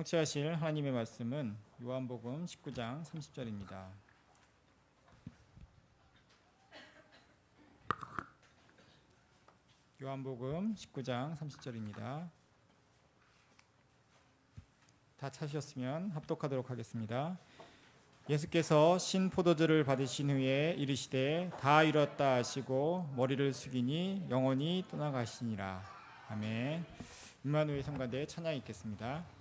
성취하실 하나님의 말씀은 요한복음 19장 30절입니다. 요한복음 19장 30절입니다. 다 찾으셨으면 합독하도록 하겠습니다. 예수께서 신 포도주를 받으신 후에 이르시되 다 이뤘다 하시고 머리를 숙이니 영원히 떠나가시니라. 아멘. 임마누엘 성가대 찬양 읽겠습니다.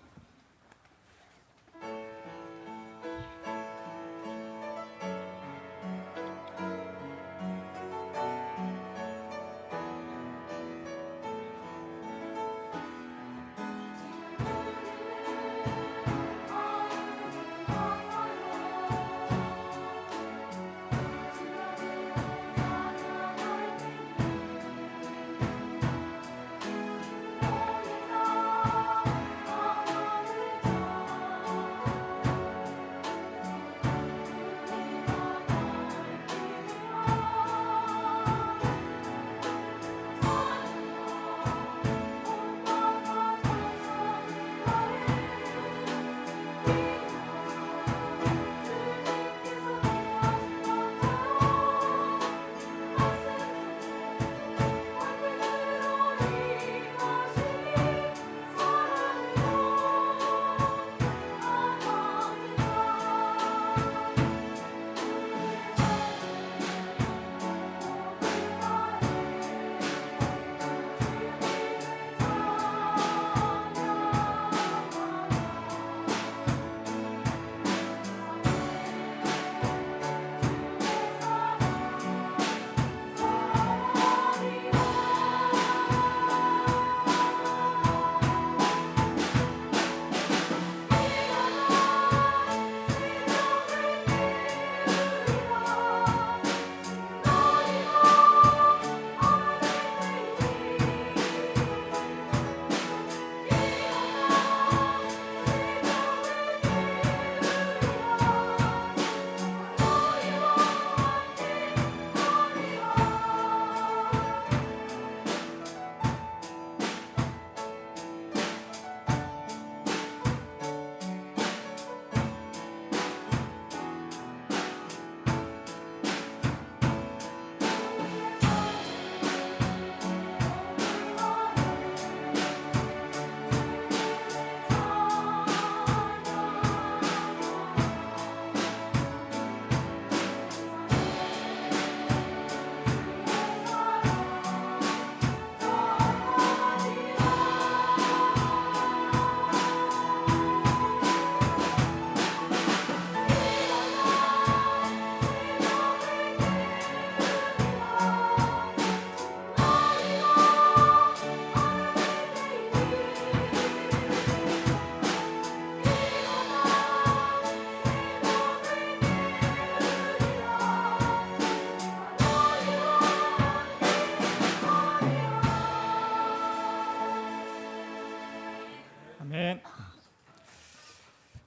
아멘.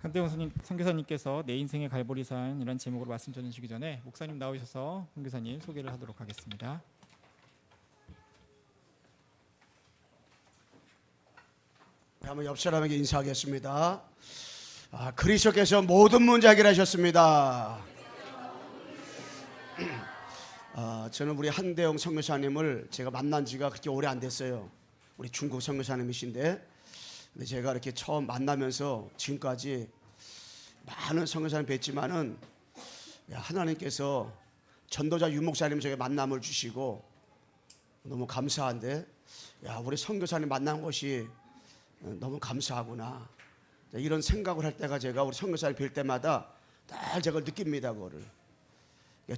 한태웅 선교사님께서 내 인생의 갈보리산 이란 제목으로 말씀 전해주시기 전에 목사님 나오셔서 선교사님 소개를 하도록 하겠습니다. 한번 옆 사람에게 인사하겠습니다. 그리스도께서 모든 문제 해결하셨습니다. 저는 우리 한대영 선교사님을 제가 만난 지가 그렇게 오래 안 됐어요. 우리 중국 선교사님이신데, 근데 제가 이렇게 처음 만나면서 지금까지 많은 선교사님 뵀지만은 하나님께서 전도자 유목사님 저에게 만남을 주시고 너무 감사한데, 우리 선교사님 만난 것이 너무 감사하구나, 이런 생각을 할 때가 제가 우리 선교사님 뵐 때마다 늘 제가 느낍니다. 그거를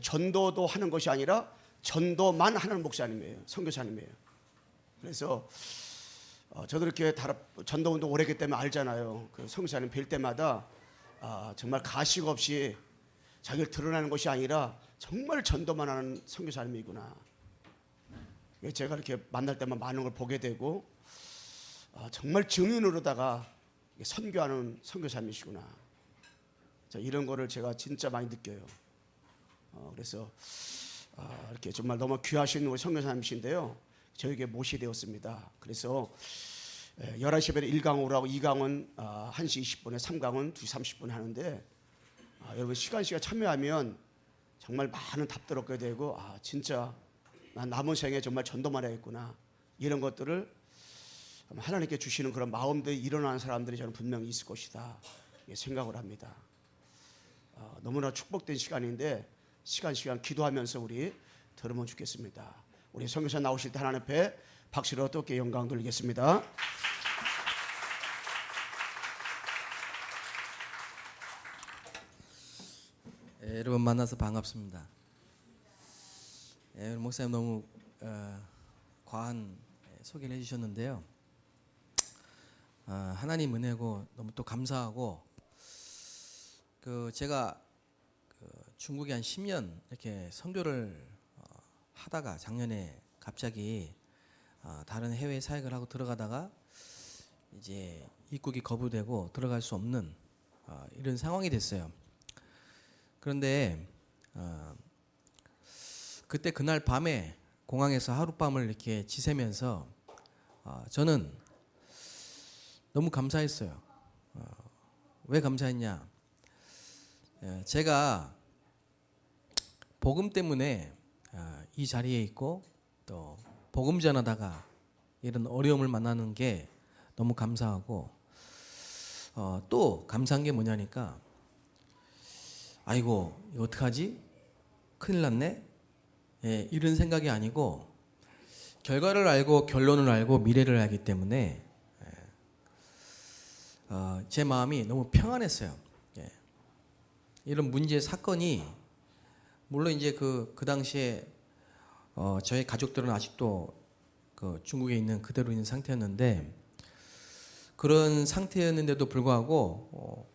전도도 하는 것이 아니라 전도만 하는 목사님이에요, 선교사님이에요. 그래서 저도 이렇게 전도운동 오래 했기 때문에 알잖아요. 그 선교사님 뵐 때마다 정말 가식 없이 자기를 드러내는 것이 아니라 정말 전도만 하는 선교사님이구나. 제가 이렇게 만날 때만 많은 걸 보게 되고, 정말 증인으로다가 선교하는 선교사님이시구나, 이런 거를 제가 진짜 많이 느껴요. 그래서 이렇게 정말 너무 귀하신 우리 선교사님이신데요, 저에게 못이 되었습니다. 그래서 11시 예배는 1강으로 하고 2강은 1시 20분에 3강은 2시 30분에 하는데 여러분 시간 참여하면 정말 많은 답들 얻게 되고 진짜 난 남은 생에 정말 전도만 해야겠구나 이런 것들을 하나님께 주시는 그런 마음들이 일어나는 사람들이 저는 분명히 있을 것이다 생각을 합니다. 너무나 축복된 시간인데 시간 기도하면서 우리 들으면 좋겠습니다. 우리 선교사 나오실 때 하나님 앞에 박수로 뜨겁게 영광 돌리겠습니다. 여러분 만나서 반갑습니다. 우리 목사님 너무 과한 소개를 해주셨는데요. 하나님 은혜고 너무 또 감사하고 제가 중국에 한 10년 이렇게 선교를 하다가 작년에 갑자기 다른 해외 사역을 하고 들어가다가 이제 입국이 거부되고 들어갈 수 없는 이런 상황이 됐어요. 그런데 그때 그날 밤에 공항에서 하룻밤을 이렇게 지새면서 저는 너무 감사했어요. 왜 감사했냐? 제가 복음 때문에 이 자리에 있고 또 복음 전하다가 이런 어려움을 만나는 게 너무 감사하고 또 감사한 게 뭐냐니까 아이고 이거 어떡하지? 큰일 났네? 이런 생각이 아니고 결과를 알고 결론을 알고 미래를 알기 때문에 제 마음이 너무 평안했어요. 이런 문제 사건이 물론 이제 그 당시에 저희 가족들은 아직도 중국에 있는 그대로 있는 상태였는데 그런 상태였는데도 불구하고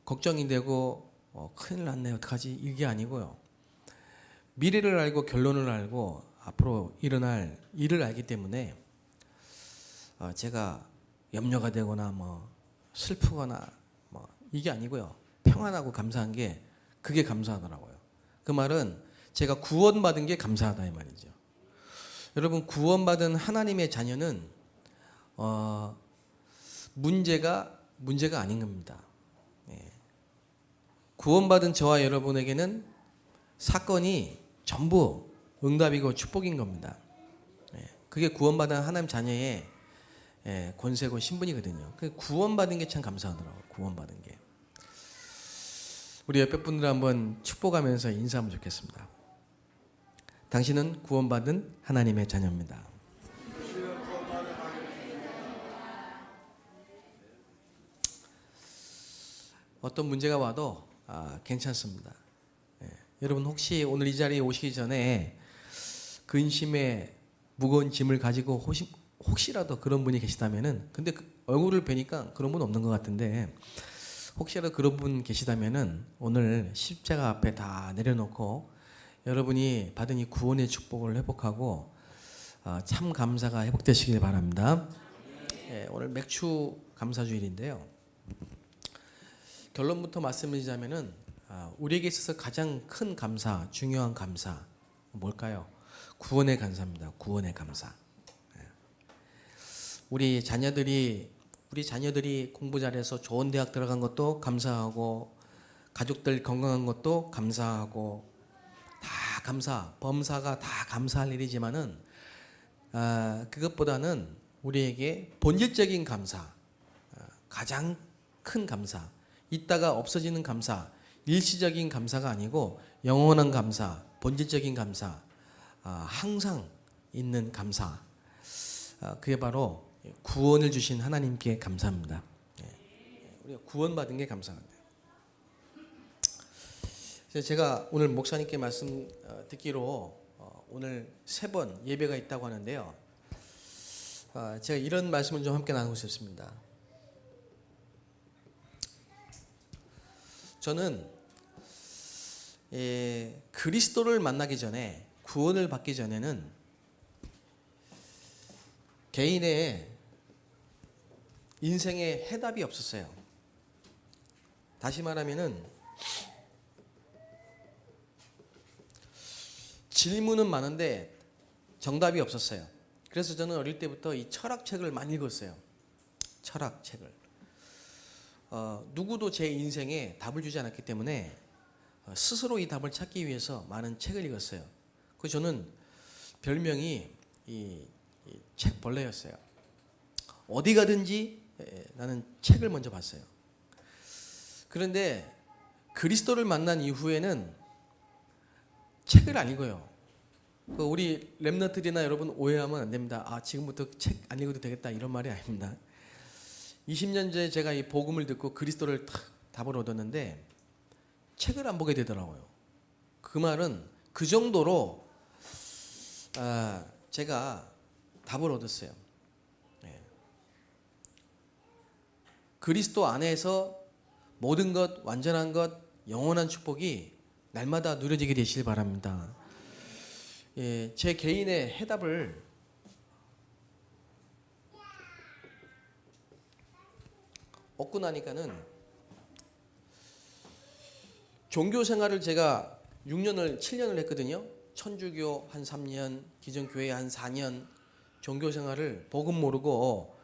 걱정이 되고 큰일 났네 어떡하지 이게 아니고요. 미래를 알고 결론을 알고 앞으로 일어날 일을 알기 때문에 제가 염려가 되거나 뭐 슬프거나 뭐 이게 아니고요. 평안하고 감사한 게 그게 감사하더라고요. 그 말은 제가 구원받은 게 감사하다 이 말이죠. 여러분 구원받은 하나님의 자녀는 문제가 아닌 겁니다. 구원받은 저와 여러분에게는 사건이 전부 응답이고 축복인 겁니다. 그게 구원받은 하나님 자녀의 권세고 신분이거든요. 구원받은 게 참 감사하더라고요. 구원받은 게. 우리 옆에 분들 한번 축복하면서 인사하면 좋겠습니다. 당신은 구원받은 하나님의 자녀입니다. 어떤 문제가 와도 괜찮습니다. 여러분 혹시 오늘 이 자리에 오시기 전에 근심에 무거운 짐을 가지고 혹시라도 그런 분이 계시다면은 근데 얼굴을 뵈니까 그런 분 없는 것 같은데 혹시라도 그런 분 계시다면은 오늘 십자가 앞에 다 내려놓고 여러분이 받은 이 구원의 축복을 회복하고 참 감사가 회복되시길 바랍니다. 오늘 맥주 감사주일인데요. 결론부터 말씀드리자면은 우리에게 있어서 가장 큰 감사, 중요한 감사 뭘까요? 구원의 감사입니다. 구원의 감사. 우리 자녀들이 공부 잘해서 좋은 대학 들어간 것도 감사하고 가족들 건강한 것도 감사하고 다 감사, 범사가 다 감사할 일이지만은 그것보다는 우리에게 본질적인 감사, 가장 큰 감사, 있다가 없어지는 감사, 일시적인 감사가 아니고 영원한 감사, 본질적인 감사, 항상 있는 감사, 그게 바로 구원을 주신 하나님께 감사합니다. 우리가 구원받은 게 감사합니다. 그래서 제가 오늘 목사님께 말씀 듣기로 오늘 3번 예배가 있다고 하는데요. 제가 이런 말씀을 좀 함께 나누고 싶습니다. 저는 그리스도를 만나기 전에 구원을 받기 전에는 개인의 인생에 해답이 없었어요. 다시 말하면은 질문은 많은데 정답이 없었어요. 그래서 저는 어릴 때부터 이 철학책을 많이 읽었어요. 철학 책을. 누구도 제 인생에 답을 주지 않았기 때문에 스스로 이 답을 찾기 위해서 많은 책을 읽었어요. 그 저는 별명이 이 책벌레였어요. 어디 가든지 나는 책을 먼저 봤어요. 그런데 그리스도를 만난 이후에는 책을 안 읽어요. 우리 렘넌트들이나 여러분 오해하면 안 됩니다. 아, 지금부터 책 안 읽어도 되겠다 이런 말이 아닙니다. 20년 전에 제가 이 복음을 듣고 그리스도를 탁 답을 얻었는데 책을 안 보게 되더라고요. 그 말은 그 정도로 제가 답을 얻었어요. 그리스도 안에서 모든 것, 완전한 것, 영원한 축복이 날마다 누려지게 되시길 바랍니다. 제 개인의 해답을 얻고 나니까는 종교 생활을 제가 7년을 했거든요. 천주교 한 3년, 기존교회 한 4년 종교 생활을 복음 모르고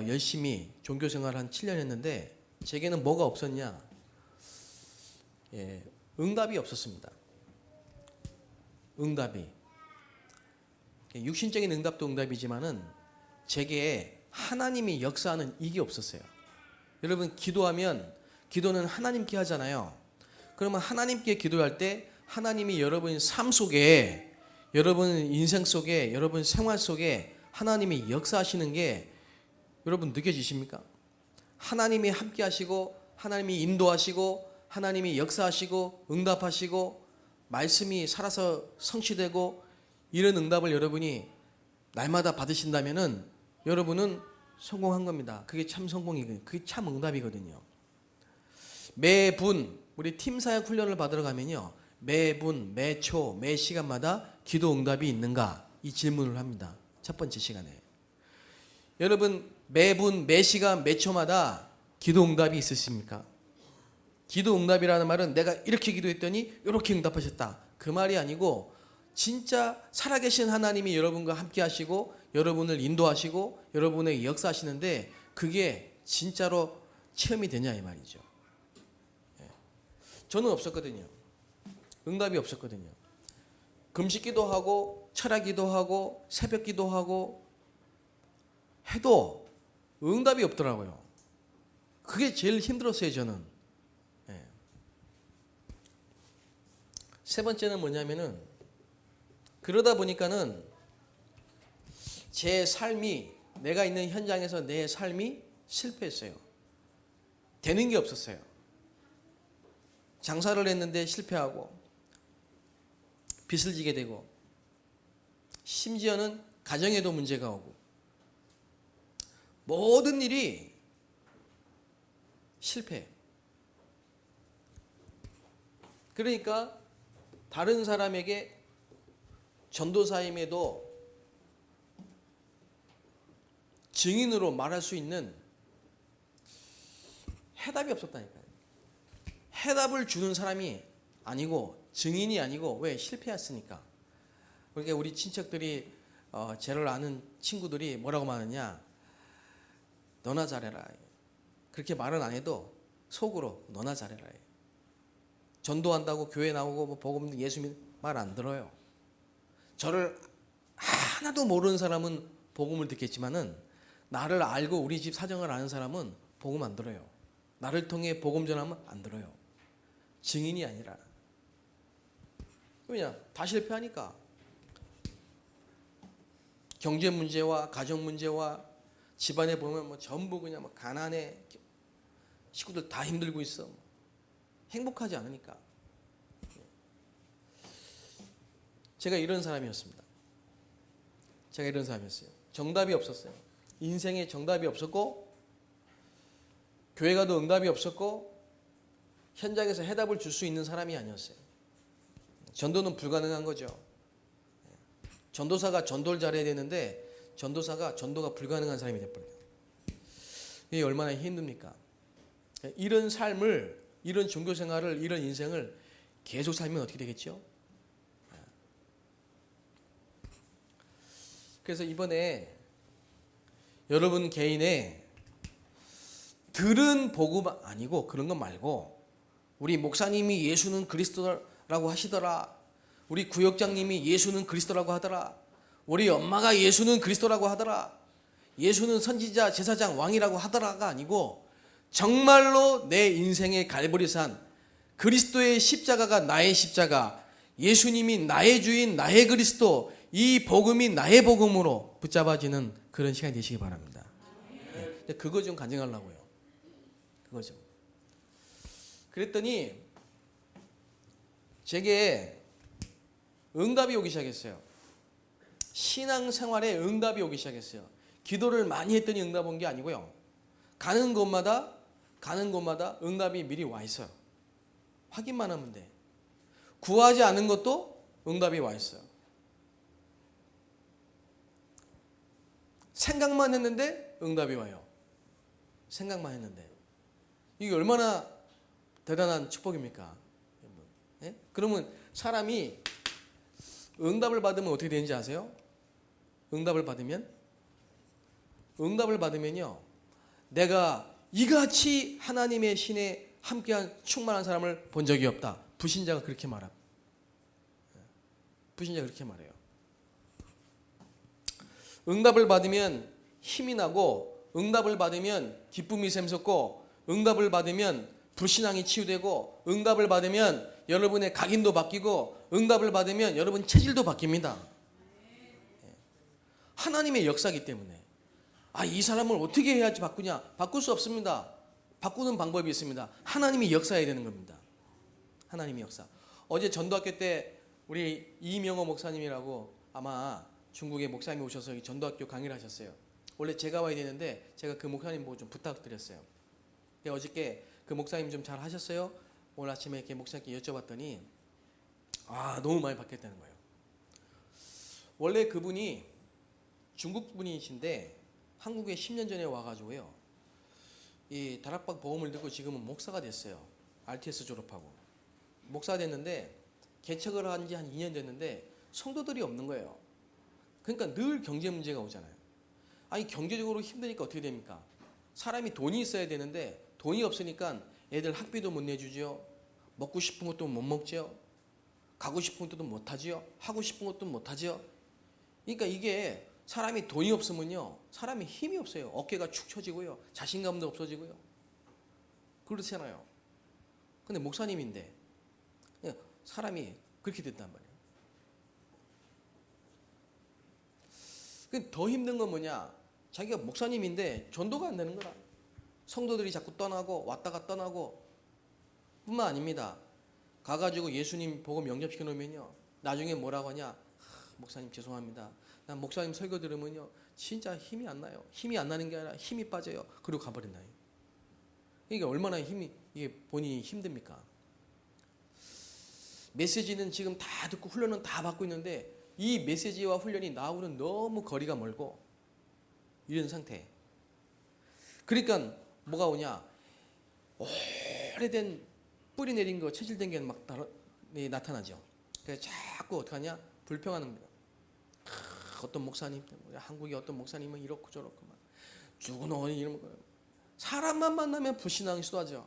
열심히 종교 생활을 한 7년 했는데 제게는 뭐가 없었냐? 응답이 없었습니다. 응답이. 육신적인 응답도 응답이지만은 제게 하나님이 역사하는 이게 없었어요. 여러분 기도하면 기도는 하나님께 하잖아요. 그러면 하나님께 기도할 때 하나님이 여러분 삶 속에 여러분 인생 속에 여러분 생활 속에 하나님이 역사하시는 게 여러분 느껴지십니까? 하나님이 함께 하시고 하나님이 인도하시고 하나님이 역사하시고 응답하시고 말씀이 살아서 성취되고 이런 응답을 여러분이 날마다 받으신다면은 여러분은 성공한 겁니다. 그게 참 성공이거든요. 그게 참 응답이거든요. 매분 우리 팀 사역 훈련을 받으러 가면요. 매분, 매초, 매 시간마다 기도 응답이 있는가? 이 질문을 합니다. 첫 번째 시간에. 여러분 매분, 매 시간, 매 초마다 기도 응답이 있으십니까? 기도 응답이라는 말은 내가 이렇게 기도했더니 이렇게 응답하셨다. 그 말이 아니고 진짜 살아계신 하나님이 여러분과 함께 하시고 여러분을 인도하시고 여러분에게 역사하시는데 그게 진짜로 체험이 되냐 이 말이죠. 저는 없었거든요. 응답이 없었거든요. 금식기도 하고 철학기도 하고 새벽기도 하고 해도 응답이 없더라고요. 그게 제일 힘들었어요 저는. 세 번째는 뭐냐면은 그러다 보니까는 제 삶이 내가 있는 현장에서 내 삶이 실패했어요. 되는 게 없었어요. 장사를 했는데 실패하고 빚을 지게 되고 심지어는 가정에도 문제가 오고 모든 일이 실패. 그러니까 다른 사람에게 전도사임에도 증인으로 말할 수 있는 해답이 없었다니까요. 해답을 주는 사람이 아니고 증인이 아니고 왜 실패했으니까. 그러니까 우리 친척들이 저를 아는 친구들이 뭐라고 말하느냐. 너나 잘해라. 그렇게 말은 안 해도 속으로 너나 잘해라. 전도한다고 교회 나오고 뭐 복음 예수 믿 말 안 들어요. 저를 하나도 모르는 사람은 복음을 듣겠지만은 나를 알고 우리 집 사정을 아는 사람은 복음 안 들어요. 나를 통해 복음 전하면 안 들어요. 증인이 아니라. 왜냐? 다 실패하니까. 경제 문제와 가정 문제와 집안에 보면 뭐 전부 그냥 뭐 가난해. 식구들 다 힘들고 있어. 행복하지 않으니까. 제가 이런 사람이었습니다. 제가 이런 사람이었어요. 정답이 없었어요. 인생에 정답이 없었고 교회 가도 응답이 없었고 현장에서 해답을 줄 수 있는 사람이 아니었어요. 전도는 불가능한 거죠. 전도사가 전도를 잘해야 되는데 전도사가 전도가 불가능한 사람이 돼버려요. 이게 얼마나 힘듭니까? 이런 삶을, 이런 종교 생활을, 이런 인생을 계속 살면 어떻게 되겠죠? 그래서 이번에 여러분 개인의 들은 복음 아니고 그런 거 말고 우리 목사님이 예수는 그리스도라고 하시더라. 우리 구역장님이 예수는 그리스도라고 하더라. 우리 엄마가 예수는 그리스도라고 하더라. 예수는 선지자, 제사장, 왕이라고 하더라가 아니고 정말로 내 인생의 갈보리산 그리스도의 십자가가 나의 십자가, 예수님이 나의 주인, 나의 그리스도, 이 복음이 나의 복음으로 붙잡아지는 그런 시간이 되시기 바랍니다. 네. 그거 좀 간증하려고요. 그거 좀. 그랬더니 제게 응답이 오기 시작했어요. 신앙생활에 응답이 오기 시작했어요. 기도를 많이 했더니 응답 온 게 아니고요. 가는 곳마다 응답이 미리 와 있어요. 확인만 하면 돼. 구하지 않은 것도 응답이 와 있어요. 생각만 했는데 응답이 와요. 생각만 했는데. 이게 얼마나 대단한 축복입니까? 예? 그러면 사람이 응답을 받으면 어떻게 되는지 아세요? 응답을 받으면요. 내가 이같이 하나님의 신에 함께한 충만한 사람을 본 적이 없다. 불신자가 그렇게 말합니다. 불신자가 그렇게 말해요. 응답을 받으면 힘이 나고, 응답을 받으면 기쁨이 샘솟고, 응답을 받으면 불신앙이 치유되고, 응답을 받으면 여러분의 각인도 바뀌고, 응답을 받으면 여러분 체질도 바뀝니다. 하나님의 역사이기 때문에. 이 사람을 어떻게 해야지 바꾸냐? 바꿀 수 없습니다. 바꾸는 방법이 있습니다. 하나님이 역사해야 되는 겁니다. 하나님의 역사. 어제 전도학교 때 우리 이명호 목사님이라고 아마 중국의 목사님이 오셔서 전도학교 강의를 하셨어요. 원래 제가 와야 되는데 제가 그 목사님 보고 좀 부탁드렸어요. 어저께 그 목사님 좀 잘 하셨어요? 오늘 아침에 이렇게 목사님께 여쭤봤더니 너무 많이 바뀌었다는 거예요. 원래 그분이 중국 분이신데 한국에 10년 전에 와가지고요. 이 다락방 복음을 듣고 지금은 목사가 됐어요. RTS 졸업하고. 목사가 됐는데 개척을 한 지 한 2년 됐는데 성도들이 없는 거예요. 그러니까 늘 경제 문제가 오잖아요. 경제적으로 힘드니까 어떻게 됩니까? 사람이 돈이 있어야 되는데 돈이 없으니까 애들 학비도 못 내주죠. 먹고 싶은 것도 못 먹죠. 가고 싶은 것도 못 하지요. 하고 싶은 것도 못 하지요. 그러니까 이게 사람이 돈이 없으면요. 사람이 힘이 없어요. 어깨가 축 처지고요. 자신감도 없어지고요. 그렇잖아요. 근데 목사님인데 사람이 그렇게 됐단 말이에요. 더 힘든 건 뭐냐? 자기가 목사님인데 전도가 안 되는 거라. 성도들이 자꾸 떠나고 왔다가 떠나고 뿐만 아닙니다. 가가지고 예수님 복음 영접시켜 놓으면요. 나중에 뭐라고 하냐? 목사님 죄송합니다. 난 목사님 설교 들으면요. 진짜 힘이 안 나요. 힘이 안 나는 게 아니라 힘이 빠져요. 그리고 가버린다요. 이게 얼마나 이게 본인이 힘듭니까? 메시지는 지금 다 듣고 훈련은 다 받고 있는데 이 메시지와 훈련이 나하고는 너무 거리가 멀고 이런 상태. 그러니까 뭐가 오냐? 오래된 뿌리 내린 거 체질된 게 막 나타나죠. 그래서 자꾸 어떻게 하냐? 불평하는 거예요. 어떤 목사님, 한국의 어떤 목사님은 이렇고 저렇고 막 죽은 이런 거. 사람만 만나면 불신앙이 쏟아져.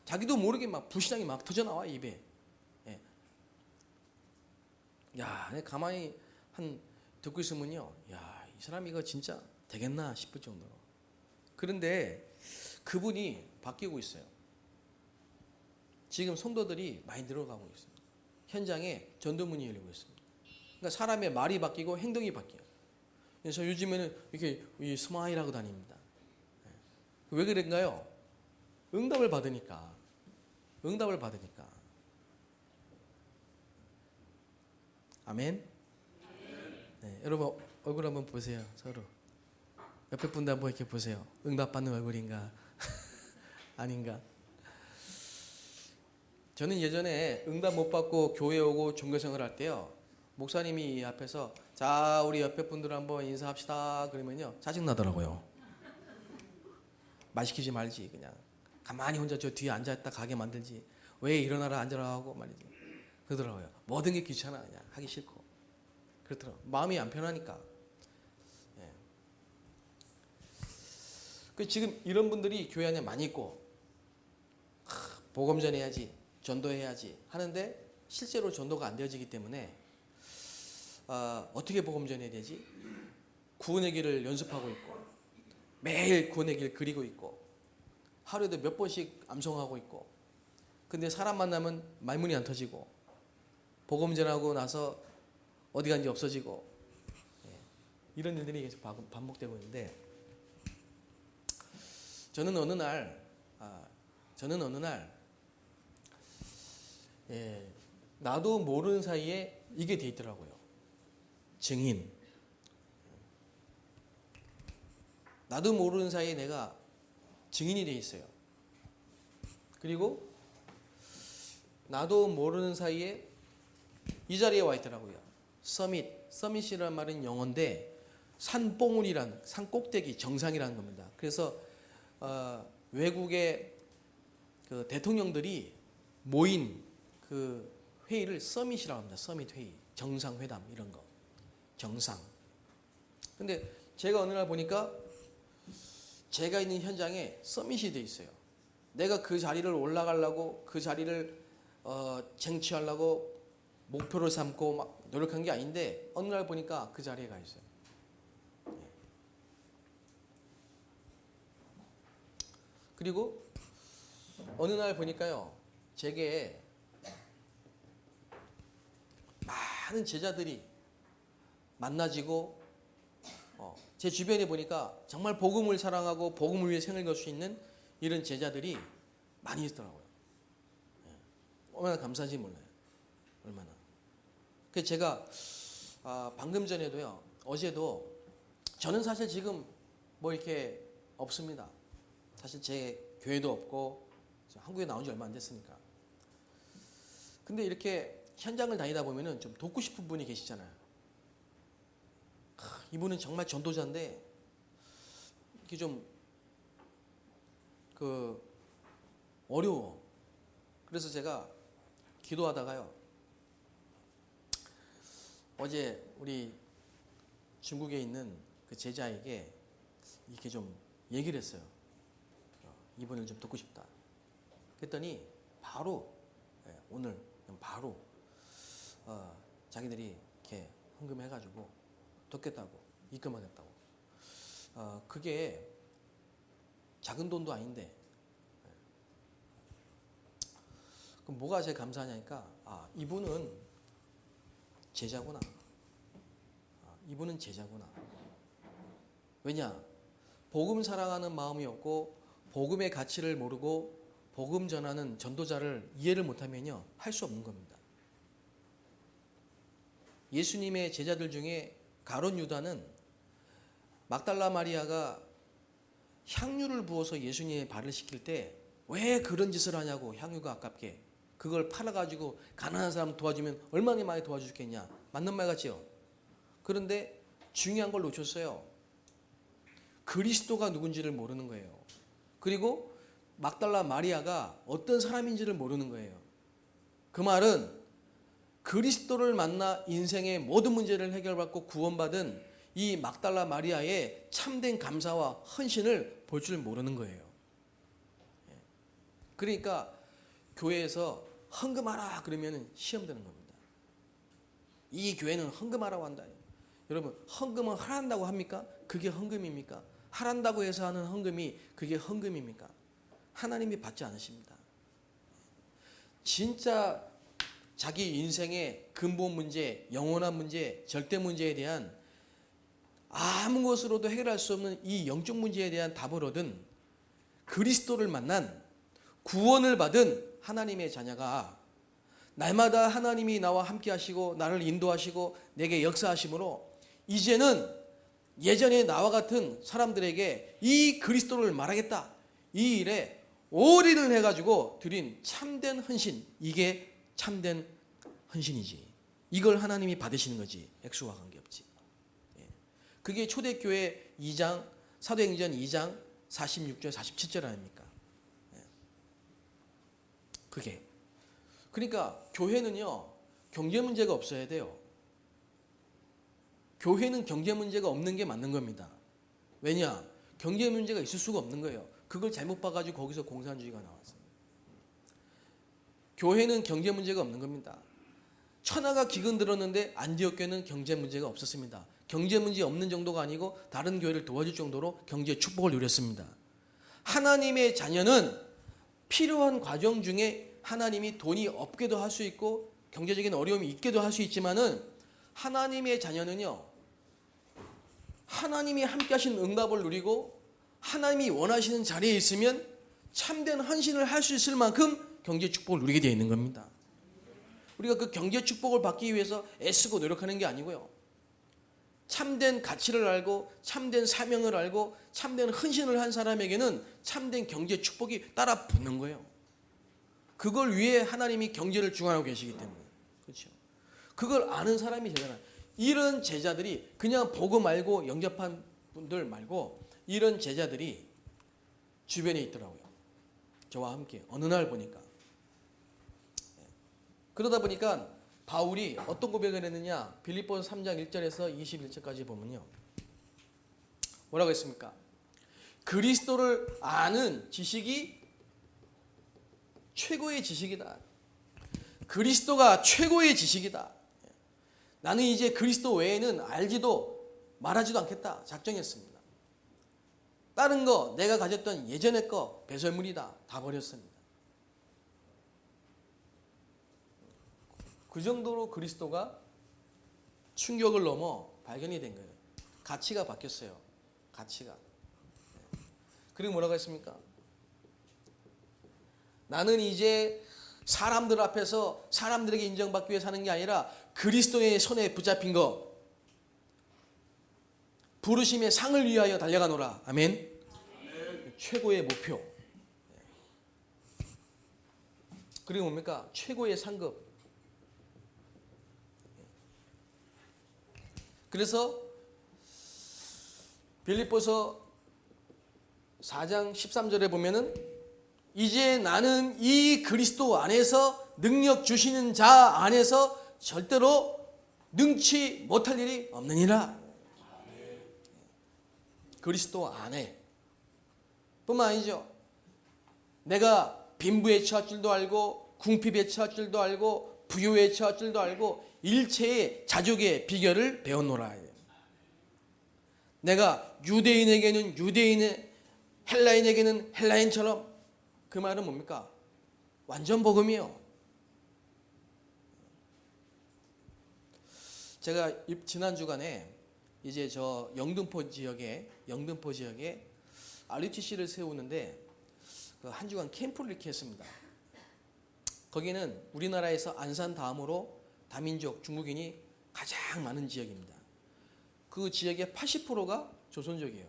자기도 모르게 막 불신앙이 막 터져 나와 입에. 예. 가만히 듣고 있으면요, 이 사람 이거 진짜 되겠나 싶을 정도로. 그런데 그분이 바뀌고 있어요. 지금 성도들이 많이 늘어가고 있습니다. 현장에 전도문이 열리고 있습니다. 그러니까 사람의 말이 바뀌고 행동이 바뀌어요. 그래서 요즘에는 이렇게 스마일하고 다닙니다. 왜 그런가요? 응답을 받으니까. 아멘. 네, 여러분 얼굴 한번 보세요. 서로 옆에 분들 한번 이렇게 보세요. 응답받는 얼굴인가 아닌가. 저는 예전에 응답 못 받고 교회 오고 종교생활 할 때요. 목사님이 앞에서 자 우리 옆에 분들 한번 인사합시다 그러면요 짜증 나더라고요. 말 시키지 말지 그냥 가만히 혼자 저 뒤에 앉아있다 가게 만들지 왜 일어나라 앉아라 하고 말이지 그러더라고요. 모든 게 귀찮아 그냥 하기 싫고 그렇더라고요. 마음이 안 편하니까. 예. 그 지금 이런 분들이 교회 안에 많이 있고 복음 전해야지, 전도해야지 하는데 실제로 전도가 안 되어지기 때문에 어떻게 복음 전해야 되지? 구원의 길을 연습하고 있고 매일 구원의 길 그리고 있고 하루에도 몇 번씩 암송하고 있고 근데 사람 만나면 말문이 안 터지고 복음 전하고 나서 어디 간지 없어지고 이런 일들이 계속 반복되고 있는데 저는 어느 날 나도 모르는 사이에 이게 돼 있더라고요. 증인. 나도 모르는 사이에 내가 증인이 돼 있어요. 그리고 나도 모르는 사이에 이 자리에 와 있더라고요. 서밋이라는 말은 영어인데 산봉우리란 산 꼭대기 정상이라는 겁니다. 그래서 외국의 그 대통령들이 모인 그 회의를 서밋이라고 합니다. 서밋 회의, 정상회담 이런 거, 정상. 근데 제가 어느 날 보니까 제가 있는 현장에 서밋이 돼 있어요. 내가 그 자리를 올라가려고 그 자리를 쟁취하려고 목표를 삼고 막 노력한 게 아닌데 어느 날 보니까 그 자리에 가 있어요. 그리고 어느 날 보니까요, 제게 많은 제자들이 만나지고 제 주변에 보니까 정말 복음을 사랑하고 복음을 위해 생을 걸 수 있는 이런 제자들이 많이 있더라고요. 얼마나 감사한지 몰라요. 얼마나. 그래서 제가 방금 전에도요, 어제도 저는 사실 지금 뭐 이렇게 없습니다. 사실 제 교회도 없고 한국에 나온 지 얼마 안 됐으니까. 근데 이렇게 현장을 다니다 보면은 좀 돕고 싶은 분이 계시잖아요. 이분은 정말 전도자인데 이렇게 좀 어려워. 그래서 제가 기도하다가요, 어제 우리 중국에 있는 그 제자에게 이렇게 좀 얘기를 했어요. 이분을 좀 돕고 싶다. 그랬더니 바로 오늘 바로 자기들이 이렇게 헌금해가지고 돕겠다고, 입금하겠다고. 그게 작은 돈도 아닌데 그럼 뭐가 제일 감사하냐니까 이분은 제자구나. 이분은 제자구나. 왜냐? 복음 사랑하는 마음이 없고 복음의 가치를 모르고 복음 전하는 전도자를 이해를 못하면요, 할 수 없는 겁니다. 예수님의 제자들 중에 가룟 유다는 막달라 마리아가 향유를 부어서 예수님의 발을 씻길 때 왜 그런 짓을 하냐고, 향유가 아깝게 그걸 팔아가지고 가난한 사람 도와주면 얼마나 많이 도와주겠냐, 맞는 말 같지요? 그런데 중요한 걸 놓쳤어요. 그리스도가 누군지를 모르는 거예요. 그리고 막달라 마리아가 어떤 사람인지를 모르는 거예요. 그 말은 그리스도를 만나 인생의 모든 문제를 해결받고 구원받은 이 막달라 마리아의 참된 감사와 헌신을 볼 줄 모르는 거예요. 그러니까 교회에서 헌금하라 그러면 시험 드는 겁니다. 이 교회는 헌금하라고 한다. 여러분, 헌금은 하란다고 합니까? 그게 헌금입니까? 하란다고 해서 하는 헌금이 그게 헌금입니까? 하나님이 받지 않으십니다. 진짜 자기 인생의 근본 문제, 영원한 문제, 절대 문제에 대한 아무 것으로도 해결할 수 없는 이 영적 문제에 대한 답을 얻은 그리스도를 만난 구원을 받은 하나님의 자녀가 날마다 하나님이 나와 함께 하시고 나를 인도하시고 내게 역사하심으로 이제는 예전에 나와 같은 사람들에게 이 그리스도를 말하겠다. 이 일에 올인을 해가지고 드린 참된 헌신, 이게 참된 헌신이지. 이걸 하나님이 받으시는 거지. 액수와 관계없지. 그게 초대교회 2장, 사도행전 2장 46절 47절 아닙니까? 그게. 그러니까 교회는요, 경제 문제가 없어야 돼요. 교회는 경제 문제가 없는 게 맞는 겁니다. 왜냐? 경제 문제가 있을 수가 없는 거예요. 그걸 잘못 봐가지고 거기서 공산주의가 나왔어요. 교회는 경제 문제가 없는 겁니다. 천하가 기근 들었는데 안디옥 교회는 경제 문제가 없었습니다. 경제 문제 없는 정도가 아니고 다른 교회를 도와줄 정도로 경제 축복을 누렸습니다. 하나님의 자녀는 필요한 과정 중에 하나님이 돈이 없게도 할 수 있고 경제적인 어려움이 있게도 할 수 있지만은 하나님의 자녀는요, 하나님이 함께 하신 응답을 누리고 하나님이 원하시는 자리에 있으면 참된 헌신을 할 수 있을 만큼 경제 축복을 누리게 되어 있는 겁니다. 우리가 그 경제 축복을 받기 위해서 애쓰고 노력하는 게 아니고요, 참된 가치를 알고 참된 사명을 알고 참된 헌신을 한 사람에게는 참된 경제 축복이 따라 붙는 거예요. 그걸 위해 하나님이 경제를 주관하고 계시기 때문에. 그렇죠? 그걸 아는 사람이 제자나. 이런 제자들이 그냥 보고 말고 영접한 분들 말고 이런 제자들이 주변에 있더라고요. 저와 함께 어느 날 보니까. 그러다 보니까 바울이 어떤 고백을 했느냐, 빌립보서 3장 1절에서 21절까지 보면요, 뭐라고 했습니까? 그리스도를 아는 지식이 최고의 지식이다. 그리스도가 최고의 지식이다. 나는 이제 그리스도 외에는 알지도 말하지도 않겠다 작정했습니다. 다른 거 내가 가졌던 예전의 거 배설물이다. 다 버렸습니다. 그 정도로 그리스도가 충격을 넘어 발견이 된 거예요. 가치가 바뀌었어요. 가치가. 그리고 뭐라고 했습니까? 나는 이제 사람들 앞에서 사람들에게 인정받기 위해 사는 게 아니라 그리스도의 손에 붙잡힌 거, 부르심의 상을 위하여 달려가노라. 아멘. 최고의 목표. 그리고 뭡니까? 최고의 상급. 그래서 빌립보서 4장 13절에 보면은 이제 나는 이 그리스도 안에서 능력 주시는 자 안에서 절대로 능치 못할 일이 없느니라. 그리스도 안에 뿐만 아니죠. 내가 빈부에 처할 줄도 알고 궁핍에 처할 줄도 알고 부유에 처할 줄도 알고 일체의 자족의 비결을 배웠노라. 내가 유대인에게는 유대인의, 헬라인에게는 헬라인처럼. 그 말은 뭡니까? 완전 복음이요. 제가 지난 주간에 이제 저 영등포 지역에 RUTC를 세우는데 그 한 주간 캠프를 이렇게 했습니다. 거기는 우리나라에서 안산 다음으로 다민족 중국인이 가장 많은 지역입니다. 그 지역의 80%가 조선족이에요.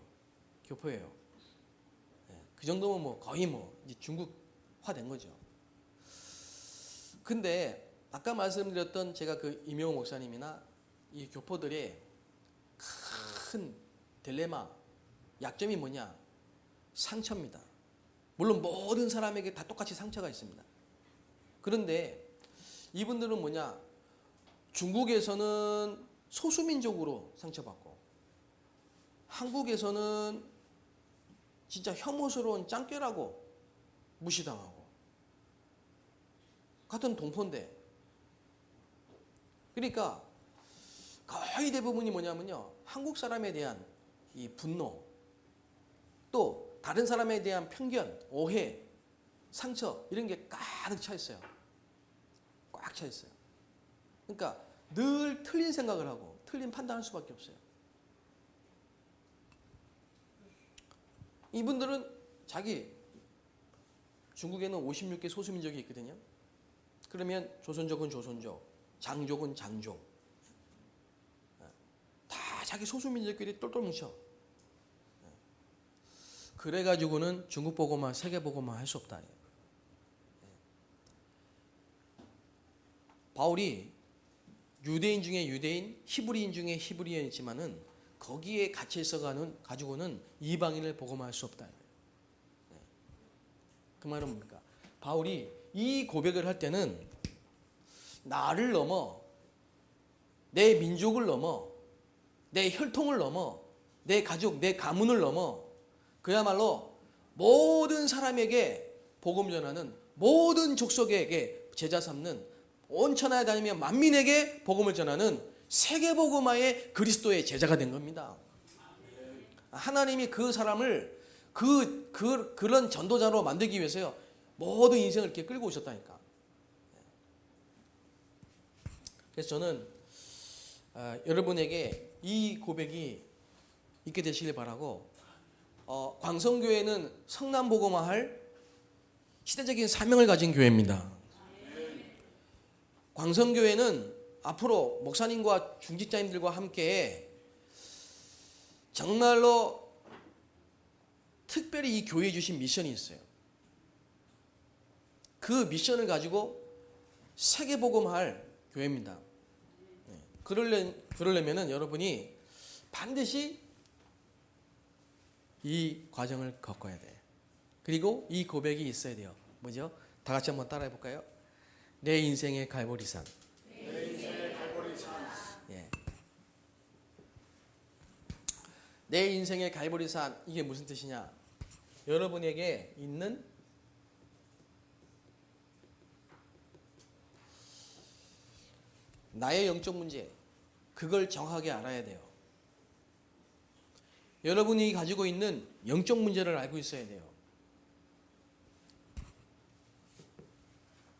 교포예요. 그 정도면 뭐 거의 뭐 이제 중국화된 거죠. 근데 아까 말씀드렸던 제가 그 임영호 목사님이나 이 교포들의 큰 딜레마, 약점이 뭐냐? 상처입니다. 물론 모든 사람에게 다 똑같이 상처가 있습니다. 그런데 이분들은 뭐냐? 중국에서는 소수민족으로 상처받고 한국에서는 진짜 혐오스러운 짱깨라고 무시당하고 같은 동포인데, 그러니까 거의 대부분이 뭐냐면요, 한국 사람에 대한 이 분노, 또 다른 사람에 대한 편견, 오해, 상처 이런 게 가득 차 있어요. 꽉 차 있어요. 그러니까 늘 틀린 생각을 하고 틀린 판단할 수밖에 없어요. 이분들은 자기 중국에는 56개 소수민족이 있거든요. 그러면 조선족은 조선족, 장족은 장족, 다 자기 소수민족끼리 똘똘 뭉쳐. 그래가지고는 중국 보고만 세계 보고만 할 수 없다. 바울이 유대인 중에 유대인, 히브리인 중에 히브리인이지만은 거기에 갇혀 있어가는 가지고는 이방인을 보고만 할 수 없다. 그 말은 뭡니까? 바울이 이 고백을 할 때는 나를 넘어, 내 민족을 넘어, 내 혈통을 넘어, 내 가족, 내 가문을 넘어 그야말로 모든 사람에게 복음 전하는, 모든 족속에게 제자 삼는, 온 천하에 다니며 만민에게 복음을 전하는 세계복음화의 그리스도의 제자가 된 겁니다. 하나님이 그 사람을 그런 전도자로 만들기 위해서요, 모든 인생을 이렇게 끌고 오셨다니까. 그래서 저는 여러분에게 이 고백이 있게 되시길 바라고, 광성교회는 성남복음화할 시대적인 사명을 가진 교회입니다. 광성교회는 앞으로 목사님과 중직자님들과 함께 정말로 특별히 이 교회에 주신 미션이 있어요. 그 미션을 가지고 세계복음화할 교회입니다. 그러려면은 여러분이 반드시 이 과정을 겪어야 돼. 그리고 이 고백이 있어야 돼요. 뭐죠? 다 같이 한번 따라해 볼까요? 내 인생의 갈보리산. 내 인생의 갈보리산. 예. 내 인생의 갈보리산, 이게 무슨 뜻이냐? 여러분에게 있는 나의 영적 문제, 그걸 정확하게 알아야 돼요. 여러분이 가지고 있는 영적 문제를 알고 있어야 돼요.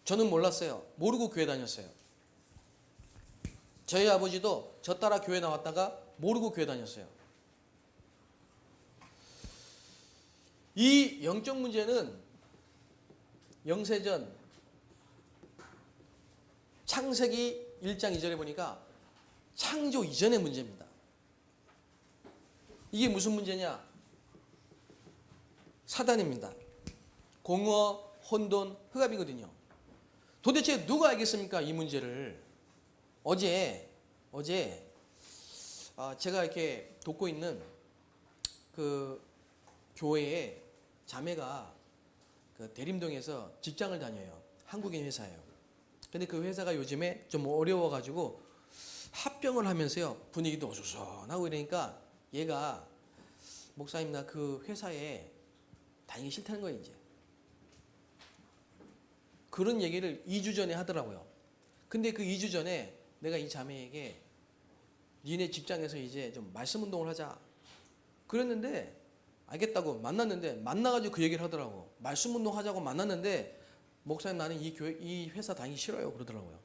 저는 몰랐어요. 모르고 교회 다녔어요. 저희 아버지도 저 따라 교회 나왔다가 모르고 교회 다녔어요. 이 영적 문제는 영세전 창세기 1장 2절에 보니까 창조 이전의 문제입니다. 이게 무슨 문제냐? 사단입니다. 공허, 혼돈, 흑암이거든요. 도대체 누가 알겠습니까? 이 문제를. 어제 제가 이렇게 돕고 있는 그 교회에 자매가 그 대림동에서 직장을 다녀요. 한국인 회사예요. 근데 그 회사가 요즘에 좀 어려워가지고 합병을 하면서요, 분위기도 어수선하고 이러니까 얘가, 목사님 나 그 회사에 다니기 싫다는 거예요 이제. 그런 얘기를 2주 전에 하더라고요. 근데 그 2주 전에 내가 이 자매에게 니네 직장에서 이제 좀 말씀 운동을 하자 그랬는데, 알겠다고 만났는데, 만나가지고 그 얘기를 하더라고. 말씀 운동 하자고 만났는데, 목사님 나는 이 회사 다니기 싫어요 그러더라고요.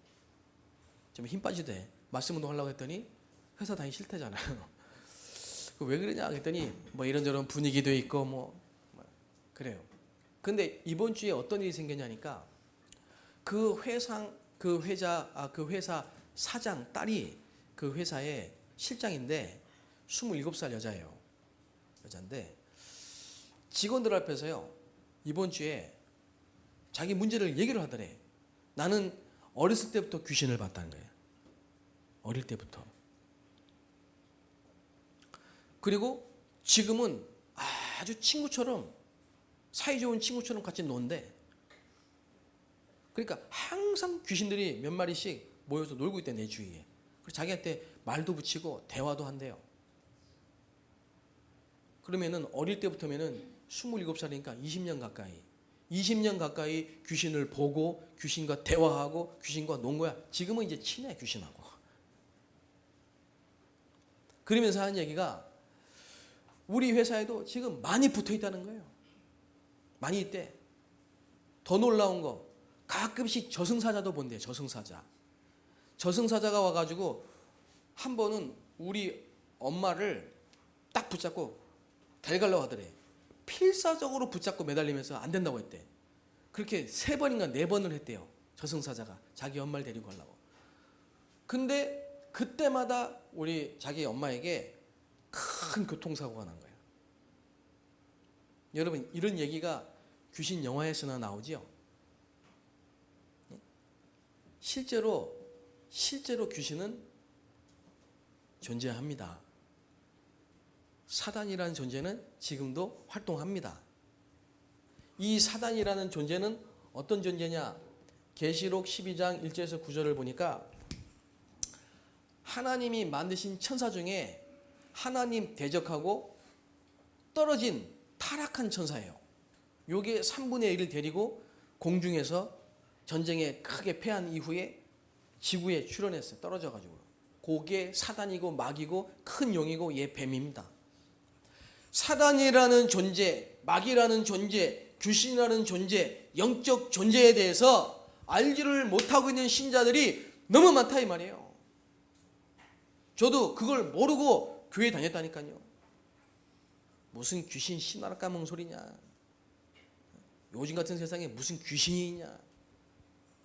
좀 힘 빠지대. 말씀 운동 하려고 했더니 회사 다니기 싫다잖아요. 왜 그러냐 했더니 뭐 이런저런 분위기도 있고 뭐 그래요. 근데 이번 주에 어떤 일이 생겼냐니까, 그 회사 사장 딸이 그 회사의 실장인데 27살 여자예요. 여자인데 직원들 앞에서요, 이번 주에 자기 문제를 얘기를 하더래. 나는 어렸을 때부터 귀신을 봤다는 거예요. 어릴 때부터. 그리고 지금은 아주 친구처럼, 사이좋은 친구처럼 같이 논대. 그러니까 항상 귀신들이 몇 마리씩 모여서 놀고 있대, 내 주위에. 그래서 자기한테 말도 붙이고 대화도 한대요. 그러면은 어릴 때부터면은 27살이니까 20년 가까이 귀신을 보고 귀신과 대화하고 귀신과 논 거야. 지금은 이제 친해, 귀신하고. 그러면서 하는 얘기가, 우리 회사에도 지금 많이 붙어 있다는 거예요. 많이 있대. 더 놀라운 거, 가끔씩 저승사자도 본대. 저승사자가 와가지고 한 번은 우리 엄마를 딱 붙잡고 데려가려고 하더래. 필사적으로 붙잡고 매달리면서 안 된다고 했대. 그렇게 3번인가 4번을 했대요. 저승사자가 자기 엄마를 데리고 가려고. 근데 그때마다 우리 자기 엄마에게 큰 교통사고가 난 거예요. 여러분, 이런 얘기가 귀신 영화에서나 나오죠? 실제로 귀신은 존재합니다. 사단이라는 존재는 지금도 활동합니다. 이 사단이라는 존재는 어떤 존재냐? 계시록 12장 1절에서 9절을 보니까, 하나님이 만드신 천사 중에 하나님 대적하고 떨어진 타락한 천사예요. 요게 3분의 1을 데리고 공중에서 전쟁에 크게 패한 이후에 지구에 출현했어요. 떨어져가지고. 그게 사단이고 마귀고 큰 용이고 얘 뱀입니다. 사단이라는 존재, 마귀라는 존재, 귀신이라는 존재, 영적 존재에 대해서 알지를 못하고 있는 신자들이 너무 많다 이 말이에요. 저도 그걸 모르고 교회 다녔다니까요. 무슨 귀신 신나라 까먹은 소리냐. 요즘 같은 세상에 무슨 귀신이 있냐.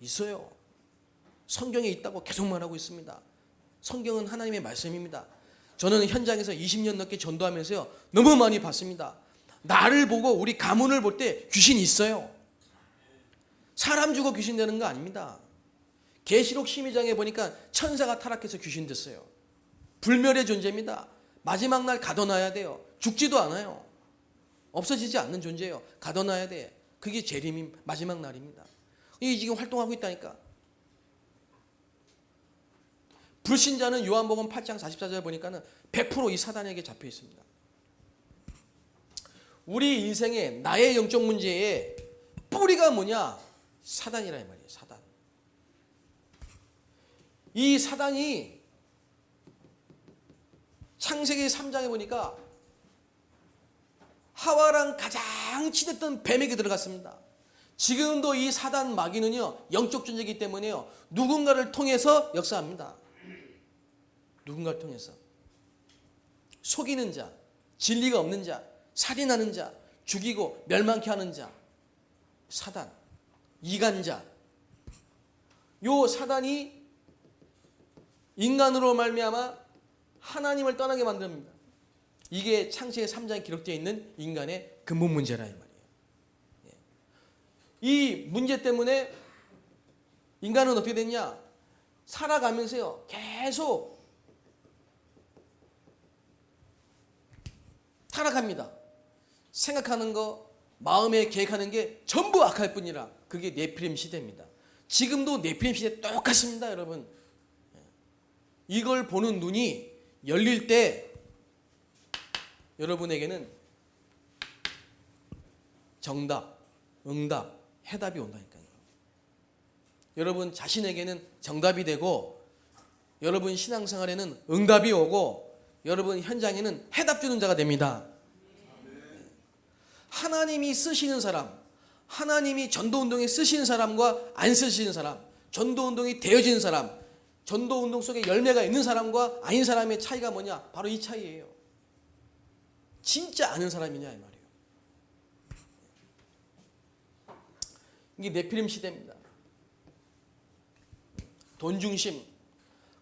있어요. 성경에 있다고 계속 말하고 있습니다. 성경은 하나님의 말씀입니다. 저는 현장에서 20년 넘게 전도하면서요 너무 많이 봤습니다. 나를 보고 우리 가문을 볼 때 귀신이 있어요. 사람 주고 귀신 되는 거 아닙니다. 계시록 12장에 보니까 천사가 타락해서 귀신 됐어요. 불멸의 존재입니다. 마지막 날 가둬놔야 돼요. 죽지도 않아요. 없어지지 않는 존재예요. 가둬놔야 돼. 그게 재림임 마지막 날입니다. 이게 지금 활동하고 있다니까. 불신자는 요한복음 8장 44절 보니까는 100% 이 사단에게 잡혀 있습니다. 우리 인생의 나의 영적 문제의 뿌리가 뭐냐? 사단이라 이 말이에요. 사단. 이 사단이 창세기 3장에 보니까 하와랑 가장 친했던 뱀에게 들어갔습니다. 지금도 이 사단 마귀는요 영적 존재이기 때문에요 누군가를 통해서 역사합니다. 누군가를 통해서 속이는 자, 진리가 없는 자, 살인하는 자, 죽이고 멸망케 하는 자, 사단, 이간자. 요 사단이 인간으로 말미암아 하나님을 떠나게 만듭니다. 이게 창세기 3장에 기록되어 있는 인간의 근본 문제라 이 말이에요. 이 문제 때문에 인간은 어떻게 됐냐? 살아가면서요 계속 타락합니다. 생각하는 거, 마음에 계획하는 게 전부 악할 뿐이라 그게 네피림 시대입니다. 지금도 네피림 시대 똑같습니다, 여러분. 이걸 보는 눈이 열릴 때 여러분에게는 정답, 응답, 해답이 온다니까요. 여러분 자신에게는 정답이 되고 여러분 신앙생활에는 응답이 오고 여러분 현장에는 해답 주는 자가 됩니다. 하나님이 쓰시는 사람, 하나님이 전도운동에 쓰시는 사람과 안 쓰시는 사람, 전도운동이 되어지는 사람, 전도운동 속에 열매가 있는 사람과 아닌 사람의 차이가 뭐냐? 바로 이 차이예요. 진짜 아는 사람이냐 이 말이에요. 이게 네피림 시대입니다. 돈 중심.